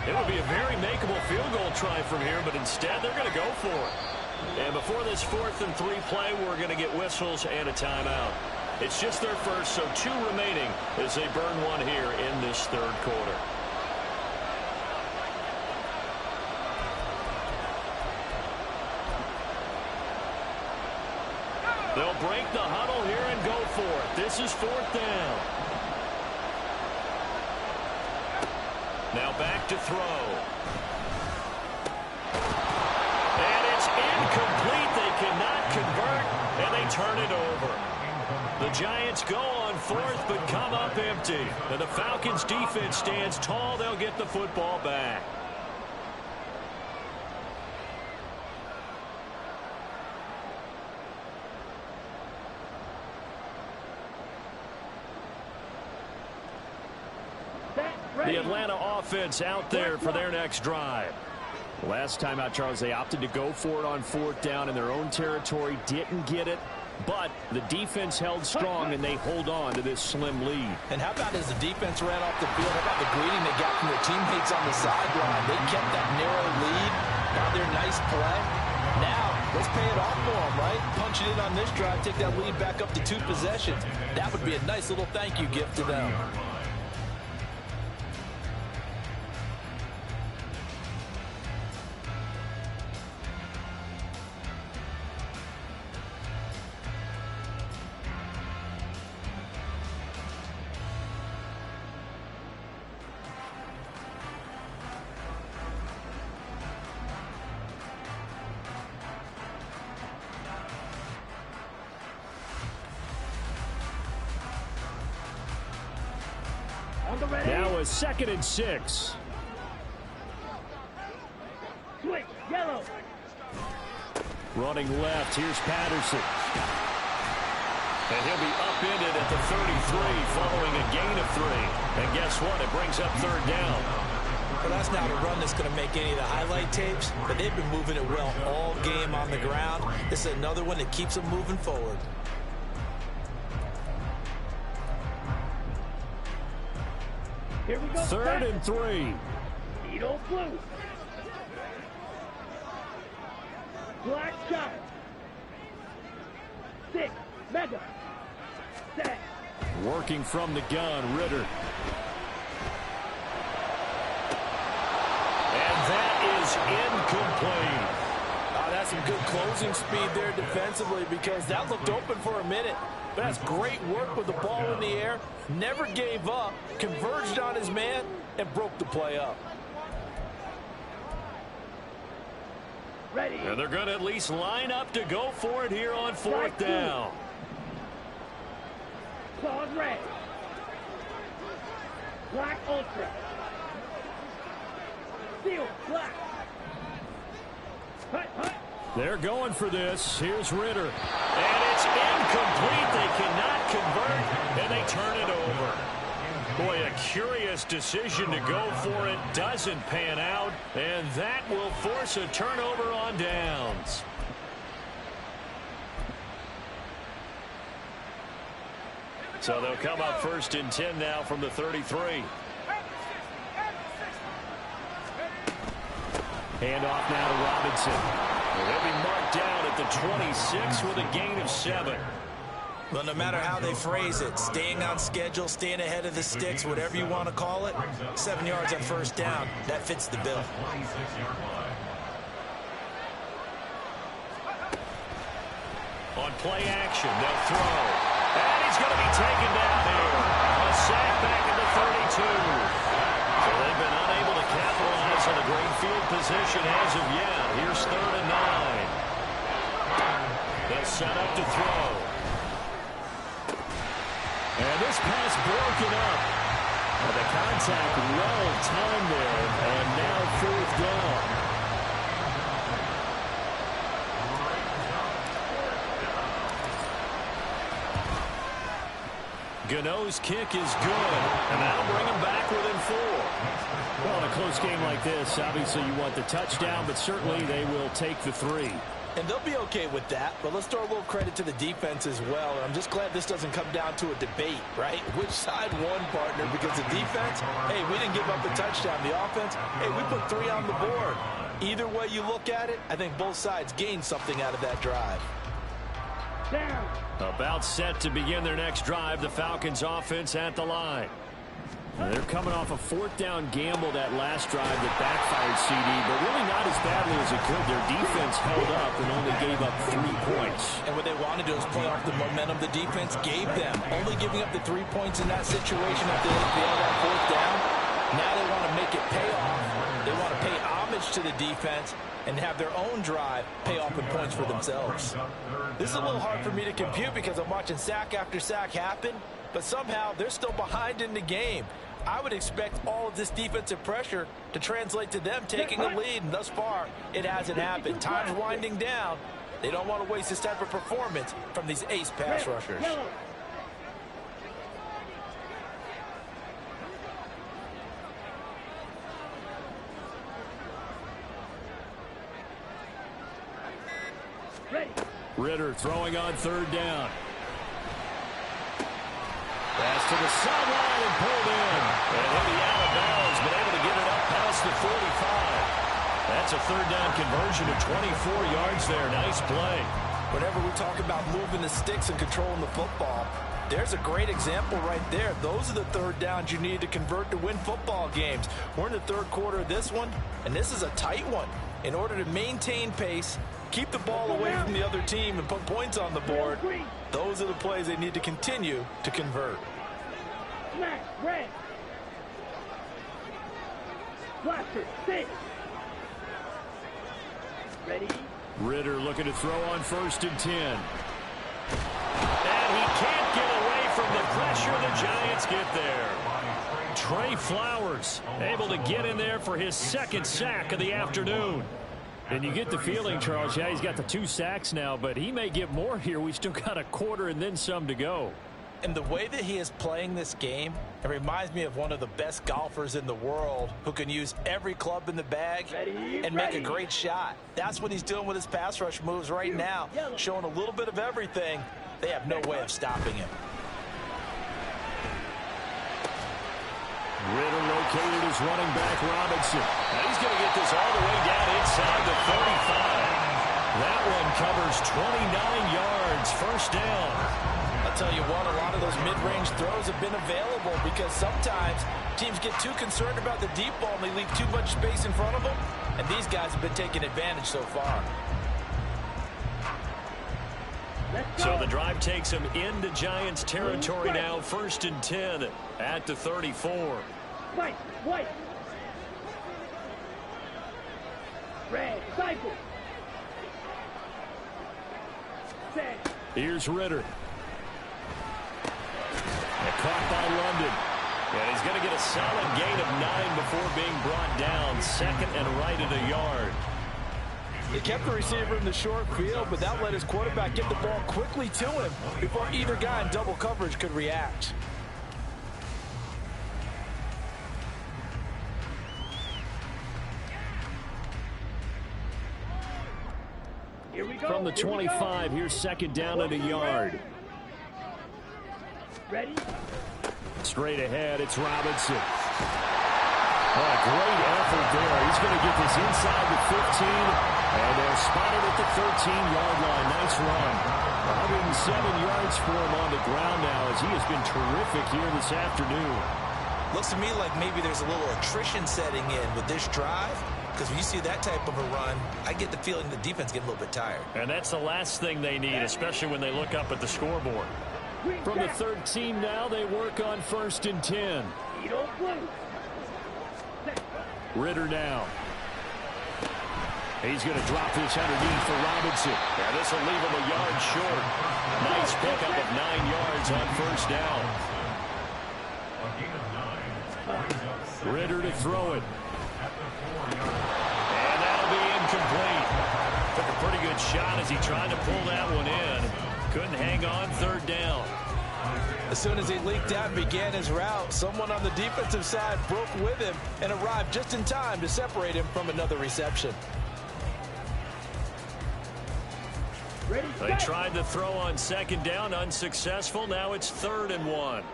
It would be a very makeable field goal try from here, but instead they're going to go for it. And before this 4th and 3 play, we're going to get whistles and a timeout. It's just their first, so 2 remaining as they burn one here in this 3rd quarter. They'll break the huddle here and go for it. This is 4th down. Now back to throw. And it's incomplete. They cannot convert, and they turn it over. The Giants go on 4th, but come up empty. And the Falcons' defense stands tall. They'll get the football back. The Atlanta offense out there for their next drive. Last time out, Charles, they opted to go for it on 4th down in their own territory. Didn't get it, but the defense held strong, and they hold on to this slim lead. And how about as the defense ran off the field, how about the greeting they got from their teammates on the sideline? They kept that narrow lead. Now their nice play. Now, let's pay it off for them, right? Punch it in on this drive, take that lead back up to 2 possessions. That would be a nice little thank you gift to them. Now a 2nd and 6. Switch, yellow. Running left, here's Patterson. And he'll be upended at the 33 following a gain of 3. And guess what? It brings up third down. Well, that's not a run that's going to make any of the highlight tapes, but they've been moving it well all game on the ground. This is another one that keeps them moving forward. Here we go. Third and 3. Edo blue. Black shot. 6. Mega. Set. Working from the gun, Ritter. And that is incomplete. That's some good closing speed there defensively because that looked open for a minute. But that's great work with the ball in the air. Never gave up, converged on his man, and broke the play up. Ready. And they're going to at least line up to go for it here on fourth down. Claws red. Black ultra. Steel black. Hut, hut. They're going for this. Here's Ritter. And it's incomplete. They cannot convert, and they turn it over. Boy, a curious decision to go for it. Doesn't pan out, and that will force a turnover on downs. So they'll come up first and 10 now from the 33. Handoff now to Robinson. They'll be marked down at the 26 with a gain of 7. Well, no matter how they phrase it, staying on schedule, staying ahead of the sticks, whatever you want to call it, 7 yards on first down, that fits the bill. On play action, they'll throw. And he's going to be taken down here. A sack back at the 32. So they've been unable to capitalize on a great field position as of yet. Here's 3rd and 9. They'll set up to throw. And this pass broken up. Well, the contact well timed there. And now 4th down. Gano's kick is good, and that'll bring him back within 4. Well, in a close game like this, obviously you want the touchdown, but certainly they will take the 3. And they'll be okay with that, but let's throw a little credit to the defense as well. And I'm just glad this doesn't come down to a debate, right? Which side won, partner? Because the defense, hey, we didn't give up a touchdown. The offense, hey, we put 3 on the board. Either way you look at it, I think both sides gained something out of that drive. Down. About set to begin their next drive, the Falcons offense at the line. They're coming off a 4th down gamble that last drive that backfired CD, but really not as badly as it could. Their defense held up and only gave up 3 points. And what they want to do is play off the momentum the defense gave them. Only giving up the 3 points in that situation if they fail that 4th down. Now they want to make it pay off. They want to pay homage to the defense and have their own drive pay off in points for themselves. This is a little hard for me to compute because I'm watching sack after sack happen, but somehow they're still behind in the game. I would expect all of this defensive pressure to translate to them taking a lead, and thus far, it hasn't happened. Time's winding down. They don't want to waste this type of performance from these ace pass rushers. Ritter throwing on 3rd down. Pass to the sideline and pulled in. And he'll be out of bounds, but able to get it up past the 45. That's a 3rd down conversion of 24 yards there. Nice play. Whenever we talk about moving the sticks and controlling the football, there's a great example right there. Those are the 3rd downs you need to convert to win football games. We're in the 3rd quarter of this one, and this is a tight one. In order to maintain pace, keep the ball away from the other team and put points on the board, those are the plays they need to continue to convert. Smash, red. Blaster, 6. Ready? Ritter looking to throw on 1st and 10. And he can't get away from the pressure. The Giants get there. Trey Flowers able to get in there for his 2nd sack of the afternoon. And you get the feeling, Charles, yeah, he's got the 2 sacks now, but he may get more here. We still got a quarter and then some to go. And the way that he is playing this game, it reminds me of one of the best golfers in the world who can use every club in the bag and make a great shot. That's what he's doing with his pass rush moves right now, showing a little bit of everything. They have no way of stopping him. Ritter located his running back, Robinson. And he's going to get this all the way down inside the 35. That one covers 29 yards, first down. I'll tell you what, a lot of those mid-range throws have been available because sometimes teams get too concerned about the deep ball and they leave too much space in front of them. And these guys have been taking advantage so far. So the drive takes him into Giants territory now, 1st and 10 at the 34. White. Red, cycle. Set. Here's Ritter. And caught by London. And he's going to get a solid gain of 9 before being brought down. 2nd and right at a yard. He kept the receiver in the short field, but that let his quarterback get the ball quickly to him before either guy in double coverage could react. Here we go. From the 25, here's 2nd down at a yard. Ready? Straight ahead, it's Robinson. Oh, great effort there. He's going to get this inside the 15, and they're spotted at the 13-yard line. Nice run. 107 yards for him on the ground now as he has been terrific here this afternoon. Looks to me like maybe there's a little attrition setting in with this drive, because when you see that type of a run, I get the feeling the defense getting a little bit tired. And that's the last thing they need, especially when they look up at the scoreboard. From the 13 now, they work on 1st and 10. Ritter now. He's going to drop this underneath for Robinson. Yeah, this will leave him a yard short. Nice pickup of 9 yards on 1st down. Ritter to throw it. And that'll be incomplete. Took a pretty good shot as he tried to pull that one in. Couldn't hang on, 3rd down. As soon as he leaked out and began his route, someone on the defensive side broke with him and arrived just in time to separate him from another reception. They tried to throw on 2nd down, unsuccessful. Now it's 3rd and 1.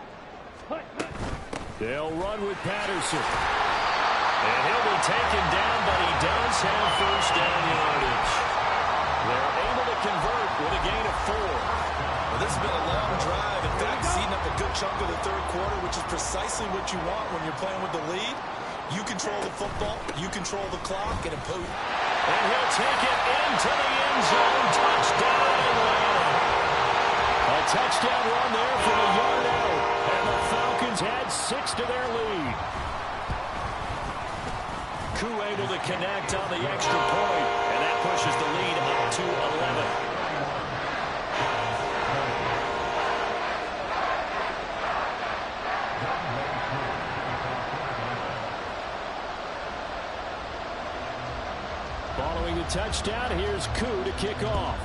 They'll run with Patterson. And he'll be taken down, but he does have 1st down yardage. They're able to convert with a gain of 4. Well, this has been a long drive. In fact, it's eaten up a good chunk of the 3rd quarter, which is precisely what you want when you're playing with the lead. You control the football, you control the clock, and And he'll take it into the end zone. Touchdown, Atlanta. A touchdown run there from a yard out. And the Falcons add 6 to their lead. Koo able to connect on the extra point, and that pushes the lead up to 11. Following the touchdown, here's Koo to kick off.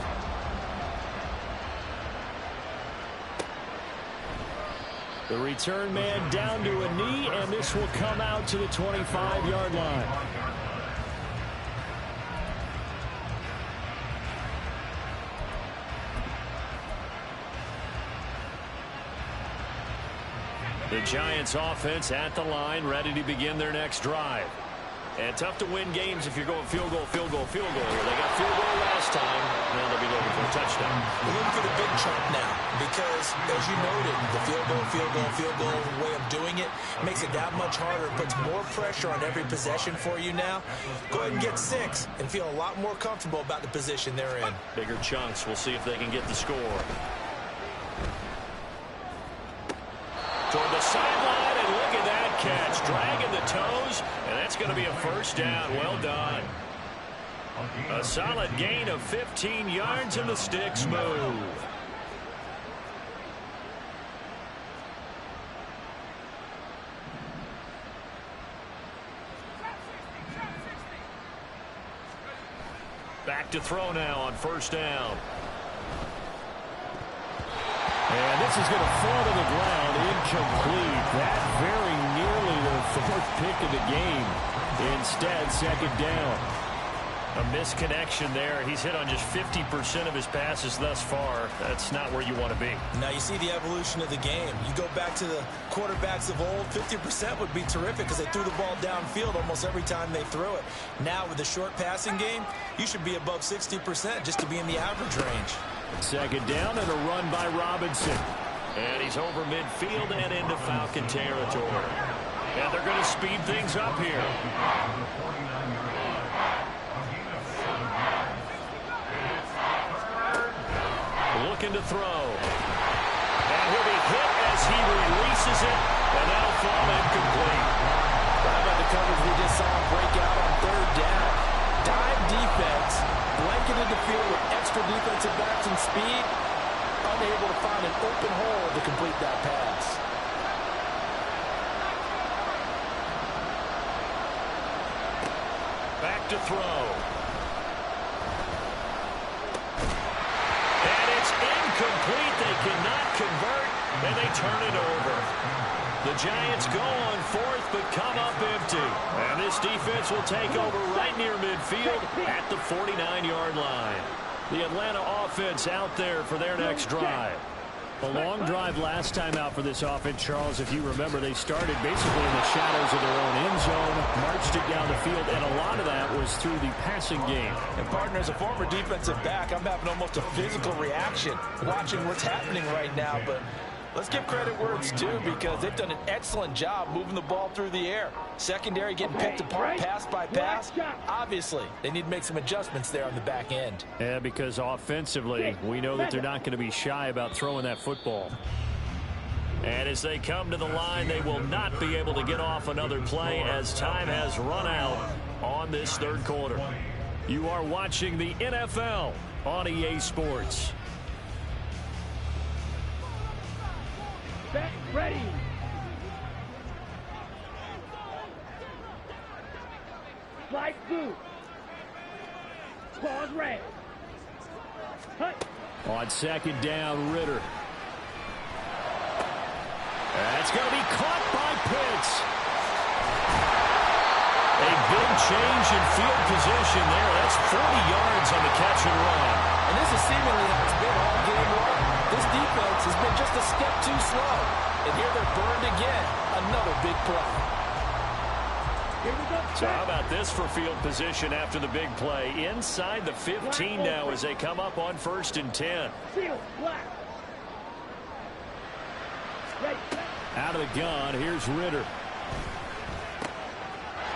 The return man down to a knee, and this will come out to the 25-yard line. The Giants offense at the line, ready to begin their next drive. And tough to win games if you're going field goal, field goal, field goal here. They got field goal last time. Now they'll be looking for a touchdown. We're looking for the big chunk now because, as you noted, the field goal way of doing it makes it that much harder. It puts more pressure on every possession for you now. Go ahead and get 6 and feel a lot more comfortable about the position they're in. Bigger chunks. We'll see if they can get the score. Toward the sideline, and look at that catch. Dragging the toes, and that's going to be a 1st down. Well done. A solid gain of 15 yards, and the sticks move. Back to throw now on first down. And this is going to fall to the ground, incomplete. That very nearly the fourth pick of the game. Instead, second down. A misconnection there. He's hit on just 50% of his passes thus far. That's not where you want to be. Now you see the evolution of the game. You go back to the quarterbacks of old, 50% would be terrific because they threw the ball downfield almost every time they threw it. Now with the short passing game, you should be above 60% just to be in the average range. Second down and a run by Robinson. And he's over midfield and into Falcon territory. And they're going to speed things up here. Looking to throw. And he'll be hit as he releases it, and that'll fall incomplete. How about the coverage we just saw him break out on third down? Dime defense, blanketed the field with extra defensive backs and speed, unable to find an open hole to complete that pass. Back to throw. Complete. They cannot convert, and they turn it over. The Giants go on fourth, but come up empty. And this defense will take over right near midfield at the 49-yard line. The Atlanta offense out there for their next drive. A long drive last time out for this offense, Charles. If you remember, they started basically in the shadows of their own end zone, marched it down the field, and a lot of that was through the passing game. And partner, as a former defensive back, I'm having almost a physical reaction watching what's happening right now. But let's give credit where it's due because they've done an excellent job moving the ball through the air. Secondary getting picked apart pass by pass. Obviously, they need to make some adjustments there on the back end. Yeah, because offensively, we know that they're not going to be shy about throwing that football. And as they come to the line, they will not be able to get off another play as time has run out on this third quarter. You are watching the NFL on EA Sports. Set, ready. Slide through. Pause red. Hut. On second down, Ritter. That's going to be caught by Pitts. A big change in field position there. That's 40 yards on the catch and run. And this is seemingly how it's been all game long. This defense has been just a step too slow. And here they're burned again. Another big play. Here we go. So how about this for field position after the big play? Inside the 15 now as they come up on 1st and 10. Seal, black. Ready. Out of the gun, here's Ritter.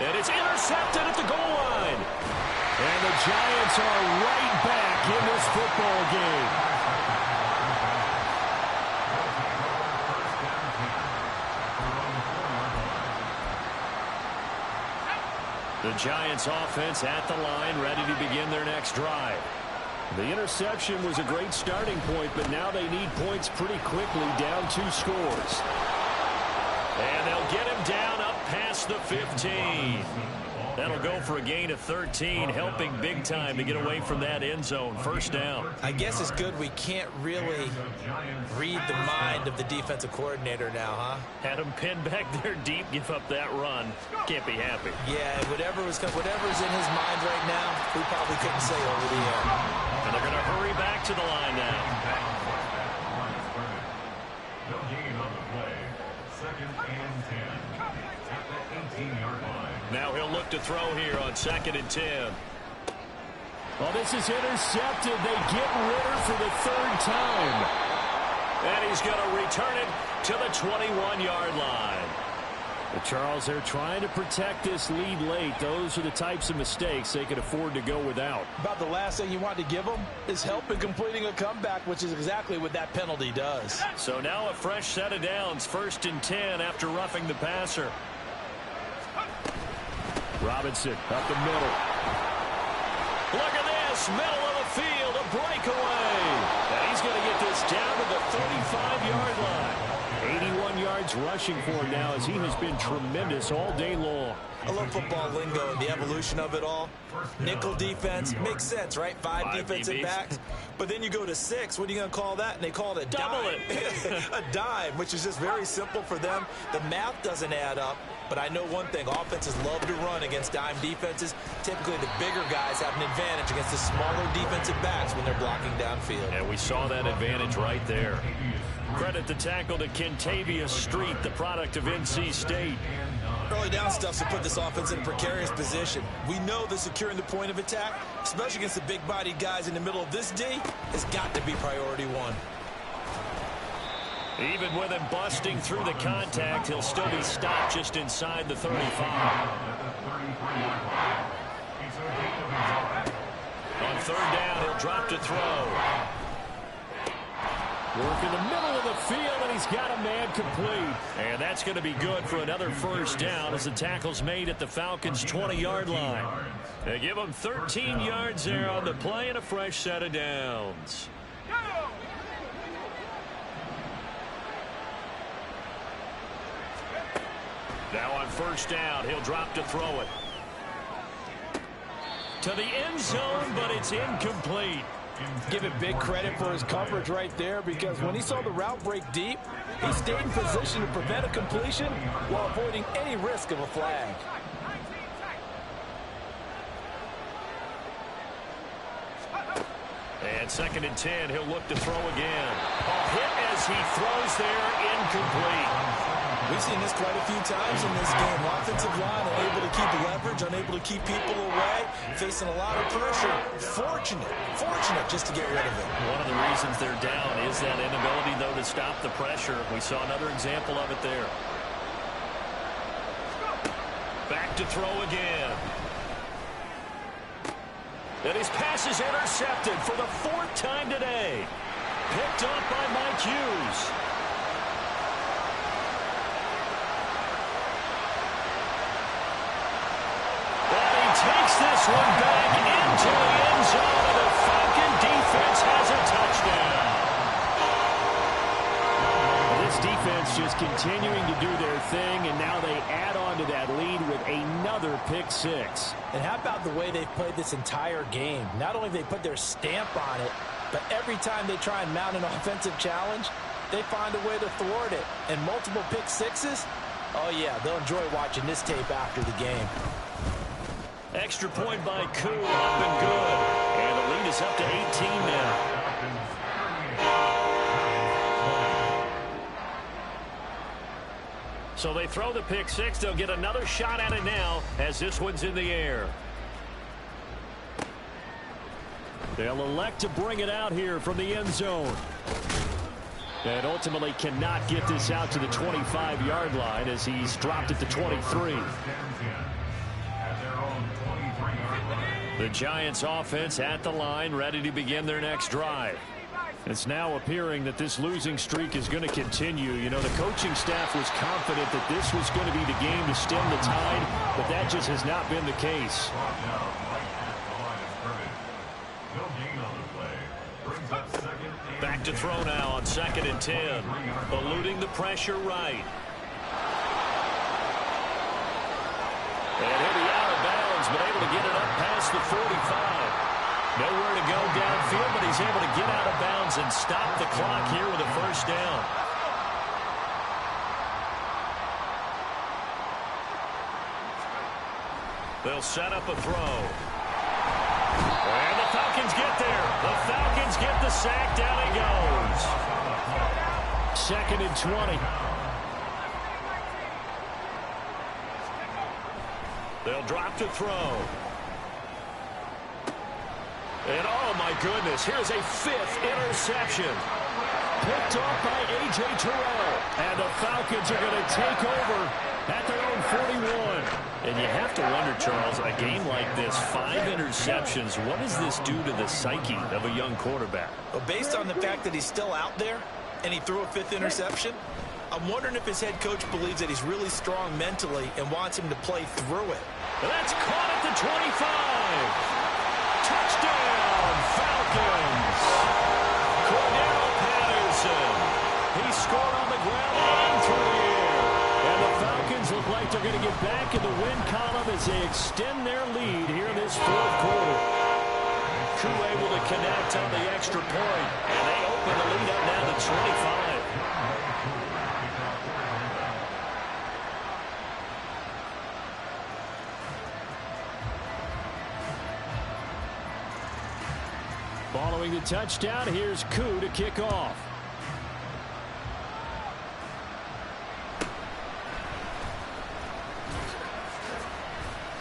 And it's intercepted at the goal line. And the Giants are right back in this football game. The Giants offense at the line, ready to begin their next drive. The interception was a great starting point, but now they need points pretty quickly, down 2 scores. And they'll get him down up past the 15. That'll go for a gain of 13, helping big time to get away from that end zone. First down. I guess it's good we can't really read the mind of the defensive coordinator now, huh? Had him pinned back there deep, give up that run. Can't be happy. Yeah, whatever's in his mind right now, we probably couldn't say over the air. And they're going to hurry back to the line now. No gain on the play. 2nd and 10 at the 18-yard line. Now he'll look to throw here on 2nd and 10. Well, this is intercepted. They get Ritter for the 3rd time. And he's going to return it to the 21-yard line. But Charles, they're trying to protect this lead late. Those are the types of mistakes they could afford to go without. About the last thing you want to give them is help in completing a comeback, which is exactly what that penalty does. So now a fresh set of downs. 1st and 10 after roughing the passer. Robinson up the middle. Look at this, middle of the field, a breakaway. And he's going to get this down to the 35-yard line. 81 yards defense rushing for him now as he has been tremendous all day long. I love football lingo and the evolution of it all. Nickel defense makes sense, right? Five defensive backs. But then you go to 6. What are you going to call that? And they call it a double dime. A dime, which is just very simple for them. The math doesn't add up. But I know one thing. Offenses love to run against dime defenses. Typically, the bigger guys have an advantage against the smaller defensive backs when they're blocking downfield. And we saw that advantage right there. Credit the tackle to Kentavious Street, the product of NC State. Early down stuff to put this offense in a precarious position. We know that securing the point of attack, especially against the big-bodied guys in the middle of this D, has got to be priority one. Even with him busting through the contact, he'll still be stopped just inside the 35. On third down, he'll drop to throw. Work in the middle of the field, and he's got a man complete. And that's going to be good for another first down as the tackle's made at the Falcons' 20-yard line. They give them 13 yards there on the play and a fresh set of downs. Now on first down, he'll drop to throw it. To the end zone, but it's incomplete. Give it big credit for his coverage right there, because when he saw the route break deep, he stayed in position to prevent a completion while avoiding any risk of a flag. And second and 10, he'll look to throw again. A hit as he throws there, incomplete. We've seen this quite a few times in this game. Offensive line unable to keep leverage, unable to keep people away, facing a lot of pressure. Fortunate just to get rid of it. One of the reasons they're down is that inability, though, to stop the pressure. We saw another example of it there. Back to throw again. And his pass is intercepted for the 4th time today. Picked up by Mike Hughes. Takes this one back into the end zone, and the Falcon defense has a touchdown. This defense just continuing to do their thing, and now they add on to that lead with another pick 6. And how about the way they've played this entire game? Not only have they put their stamp on it, but every time they try and mount an offensive challenge, they find a way to thwart it. And multiple pick 6s? Oh, yeah, they'll enjoy watching this tape after the game. Extra point by Koo, up and good. And the lead is up to 18 now. So they throw the pick 6. They'll get another shot at it now as this one's in the air. They'll elect to bring it out here from the end zone. And ultimately cannot get this out to the 25-yard line as he's dropped it to 23. The Giants offense at the line, ready to begin their next drive. It's now appearing that this losing streak is going to continue. You know, the coaching staff was confident that this was going to be the game to stem the tide, but that just has not been the case. Back to throw now on 2nd and 10. Eluding the pressure right. And he'll be out of bounds, but able to get it up past the 45. Nowhere to go downfield, but he's able to get out of bounds and stop the clock here with a first down. They'll set up a throw. And the Falcons get there. The Falcons get the sack. Down he goes. 2nd and 20. They'll drop to throw. And oh my goodness, here's a 5th interception. Picked off by A.J. Terrell. And the Falcons are going to take over at their own 41. And you have to wonder, Charles, a game like this, 5 interceptions, what does this do to the psyche of a young quarterback? Well, based on the fact that he's still out there and he threw a 5th interception, I'm wondering if his head coach believes that he's really strong mentally and wants him to play through it. That's caught at the 25. Touchdown, Falcons. Cordero Patterson. He scored on the ground and through the air. in the win column as they extend their lead here in this fourth quarter. Crew able to connect on the extra point, and they open the lead up now to 25. Following the touchdown, here's Koo to kick off.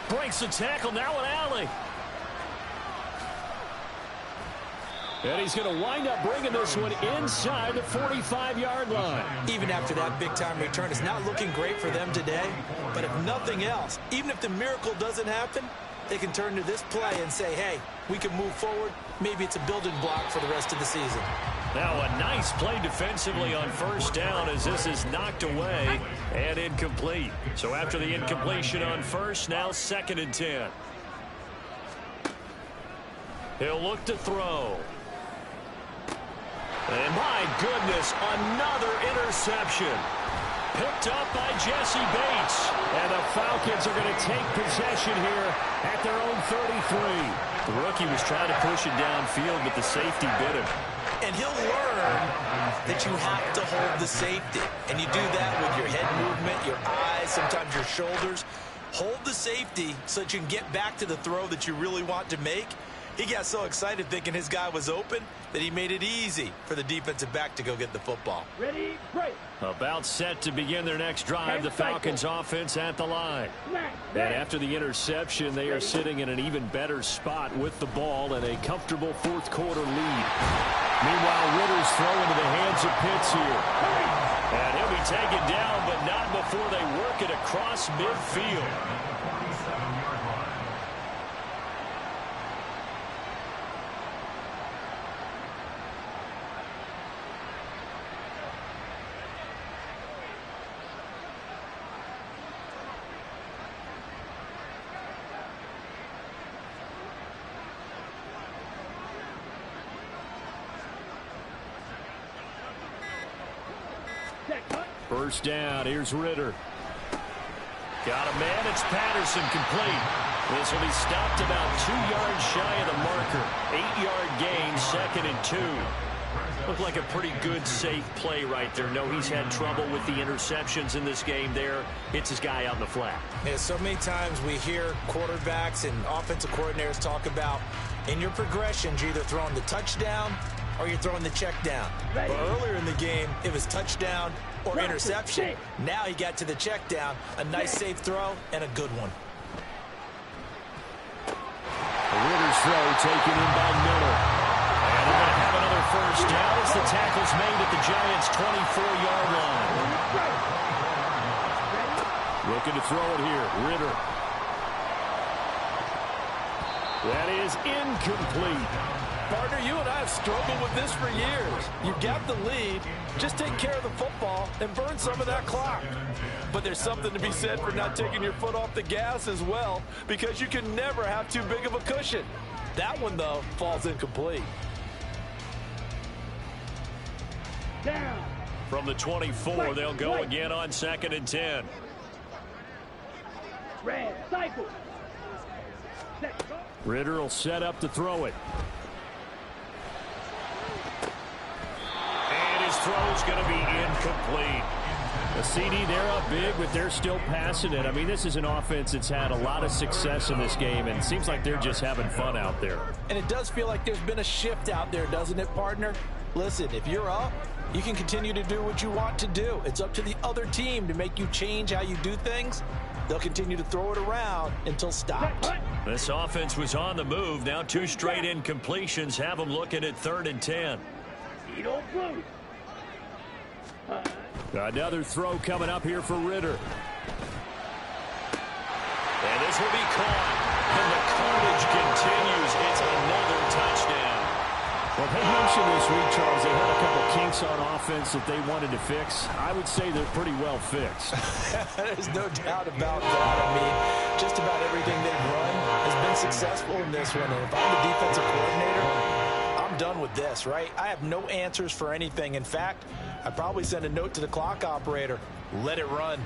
Breaks the tackle, now an alley. And he's going to wind up bringing this one inside the 45-yard line. Even after that big-time return, it's not looking great for them today. But if nothing else, even if the miracle doesn't happen, they can turn to this play and say, hey, we can move forward. Maybe it's a building block for the rest of the season. Now a nice play defensively on first down as this is knocked away and incomplete. So after the incompletion on first, now 2nd and 10. He'll look to throw. And my goodness, another interception. Picked up by Jesse Bates. And the Falcons are going to take possession here at their own 33. The rookie was trying to push it downfield, but the safety bit him. And he'll learn that you have to hold the safety. And you do that with your head movement, your eyes, sometimes your shoulders. Hold the safety so that you can get back to the throw that you really want to make. He got so excited thinking his guy was open that he made it easy for the defensive back to go get the football. Ready, break. About set to begin their next drive, the Falcons offense at the line. And after the interception, they are sitting in an even better spot with the ball and a comfortable fourth quarter lead. Meanwhile, Ritter's throw into the hands of Pitts here. And he'll be taken down, but not before they work it across midfield. First down, here's Ritter. Got a man, it's Patterson complete. This will be stopped about 2 yards shy of the marker. 8-yard gain, 2nd and 2. Looked like a pretty good, safe play right there. No, he's had trouble with the interceptions in this game there. Hits his guy out in the flat. Yeah, so many times we hear quarterbacks and offensive coordinators talk about in your progressions, you're either throwing the touchdown or you're throwing the check down. But earlier in the game, it was touchdown or interception. Now he got to the check down, a nice safe throw, and a good one. Ritter's throw taken in by Miller. And they're going to have another first down as the tackle's made at the Giants' 24-yard line. Looking to throw it here, Ritter. That is incomplete. Partner, you and I have struggled with this for years. You got the lead, just take care of the football and burn some of that clock. But there's something to be said for not taking your foot off the gas as well, because you can never have too big of a cushion. That one, though, falls incomplete. Down. From the 24, they'll go again on 2nd and 10. Red, cycle. Ritter will set up to throw it. And his throw's going to be incomplete. The CD, they're up big, but they're still passing it. I mean, this is an offense that's had a lot of success in this game, and it seems like they're just having fun out there. And it does feel like there's been a shift out there, doesn't it, partner? Listen, if you're up, you can continue to do what you want to do. It's up to the other team to make you change how you do things. They'll continue to throw it around until stopped. This offense was on the move. Now 2 straight incompletions have them looking at 3rd and 10. Another throw coming up here for Ritter. And this will be caught. And the carnage continues. It's another touchdown. Well, they mentioned this week, Charles, they had a couple kinks on offense that they wanted to fix. I would say they're pretty well fixed. There's no doubt about that. I mean, just about everything they've run has been successful in this one. And if I'm the defensive coordinator, I'm done with this, right? I have no answers for anything. In fact, I'd probably send a note to the clock operator. Let it run.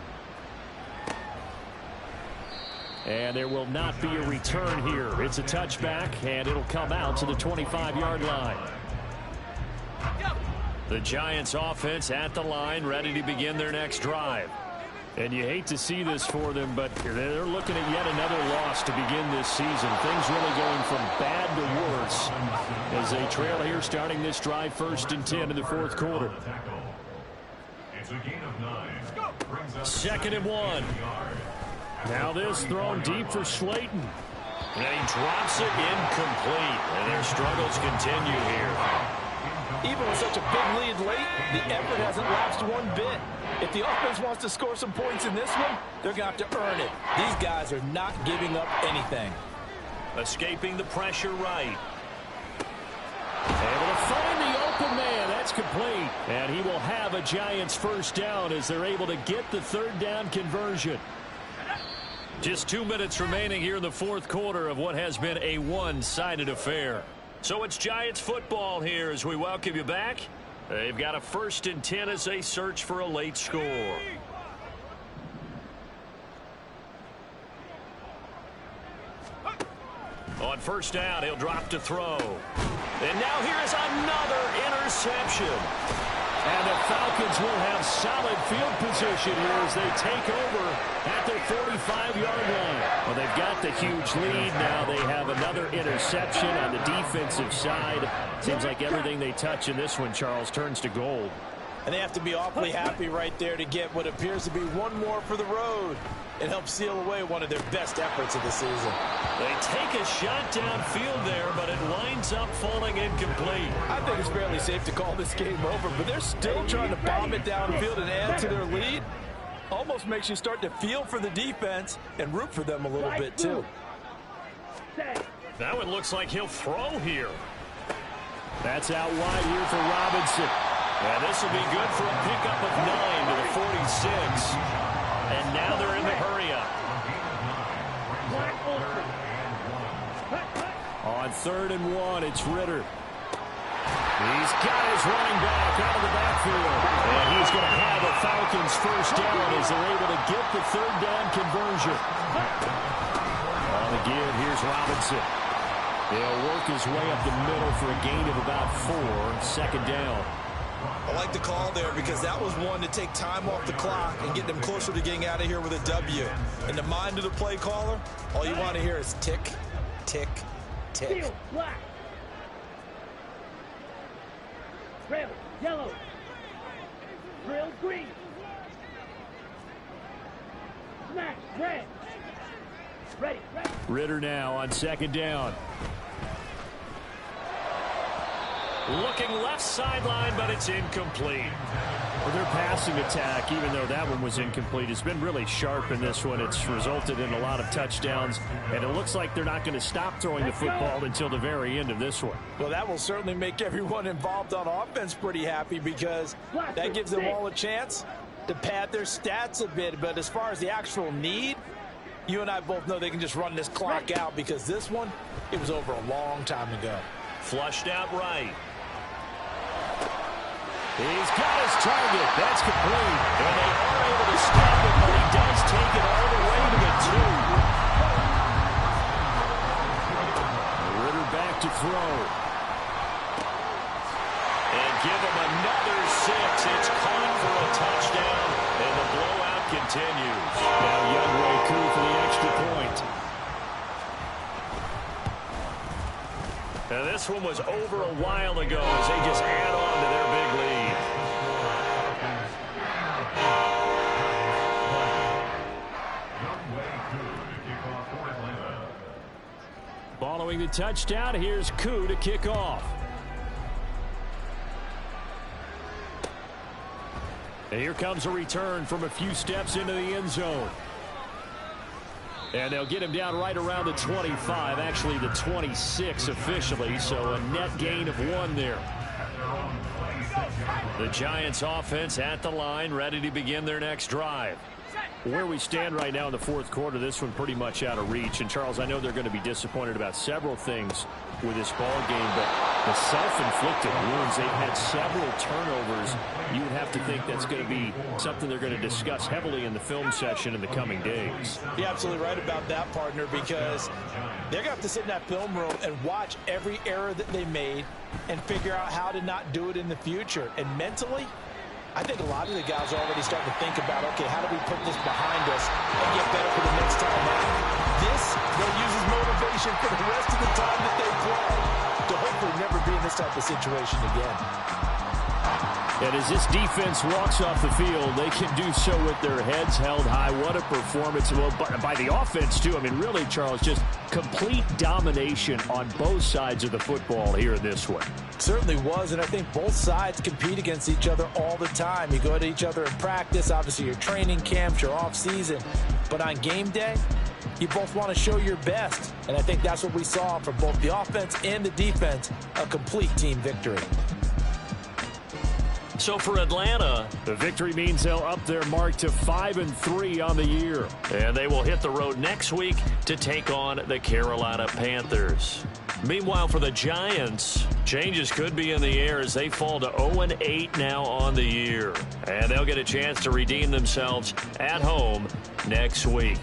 And there will not be a return here. It's a touchback, and it'll come out to the 25-yard line. The Giants offense at the line, ready to begin their next drive. And you hate to see this for them, but they're looking at yet another loss to begin this season. Things really going from bad to worse as they trail here starting this drive 1st and 10 in the 4th quarter. It's a gain of 9. 2nd and 1. Now this thrown deep for Slayton. And he drops it incomplete. And their struggles continue here. Even with such a big lead late, the effort hasn't lapsed one bit. If the offense wants to score some points in this one, they're going to have to earn it. These guys are not giving up anything. Escaping the pressure right. Able to find the open man. That's complete. And he will have a Giants 1st down as they're able to get the 3rd down conversion. Just 2 minutes remaining here in the 4th quarter of what has been a one-sided affair. So it's Giants football here as we welcome you back. They've got a 1st and 10 as they search for a late score. On 1st down, he'll drop to throw. And now here is another interception. And the Falcons will have solid field position here as they take over at their 45-yard line. Well, they've got the huge lead. Now they have another interception on the defensive side. Seems like everything they touch in this one, Charles, turns to gold. And they have to be awfully happy right there to get what appears to be one more for the road and help seal away one of their best efforts of the season. They take a shot downfield there, but it winds up falling incomplete. I think it's fairly safe to call this game over, but they're still trying to bomb it downfield and add to their lead. Almost makes you start to feel for the defense and root for them a little bit, too. Now it looks like he'll throw here. That's out wide here for Robinson. And this will be good for a pickup of 9 to the 46. And now they're in the hurry-up. On 3rd and 1, it's Ritter. He's got his running back out of the backfield. And he's going to have a Falcons 1st down as they're able to get the 3rd down conversion. On the give, here's Robinson. He'll work his way up the middle for a gain of about 4. 2nd down. I like the call there because that was one to take time off the clock and get them closer to getting out of here with a W. In the mind of the play caller, all you want to hear is tick, tick, tick. Field black. Rail yellow. Drill green. Smash red. Ready. Ritter now on 2nd down. Looking left sideline, but it's incomplete. Well, their passing attack, even though that one was incomplete, has been really sharp in this one. It's resulted in a lot of touchdowns, and it looks like they're not going to stop throwing the football until the very end of this one. Well, that will certainly make everyone involved on offense pretty happy because that gives them all a chance to pad their stats a bit. But as far as the actual need, you and I both know they can just run this clock out because this one, it was over a long time ago. Flushed out right. He's got his target. That's complete. And they are able to stop it, but he does take it all the way to the 2. Ritter back to throw. And give him another 6. It's caught for a touchdown, and the blowout continues. Now Youngway Koo for the extra point. Now this one was over a while ago as they just add on to their big lead. Following the touchdown, here's Koo to kick off. And here comes a return from a few steps into the end zone. And they'll get him down right around the 25, actually the 26 officially, so a net gain of 1 there. The Giants offense at the line, ready to begin their next drive. Where we stand right now in the fourth quarter, this one pretty much out of reach. And, Charles, I know they're going to be disappointed about several things with this ball game, but the self-inflicted wounds, they've had several turnovers. You would have to think that's going to be something they're going to discuss heavily in the film session in the coming days. You're absolutely right about that, partner, because they're going to have to sit in that film room and watch every error that they made and figure out how to not do it in the future. And mentally, I think a lot of the guys are already starting to think about, okay, how do we put this behind us and get better for the next time out? This, they'll use as motivation for the rest of the time that they play to hopefully never be in this type of situation again. And as this defense walks off the field, they can do so with their heads held high. What a performance. Well, by the offense, too. I mean, really, Charles, just complete domination on both sides of the football here in this one. Certainly was, and I think both sides compete against each other all the time. You go at each other in practice, obviously your training camps, your off-season. But on game day, you both want to show your best. And I think that's what we saw from both the offense and the defense, a complete team victory. So for Atlanta, the victory means they'll up their mark to 5-3 on the year. And they will hit the road next week to take on the Carolina Panthers. Meanwhile, for the Giants, changes could be in the air as they fall to 0-8 now on the year. And they'll get a chance to redeem themselves at home next week.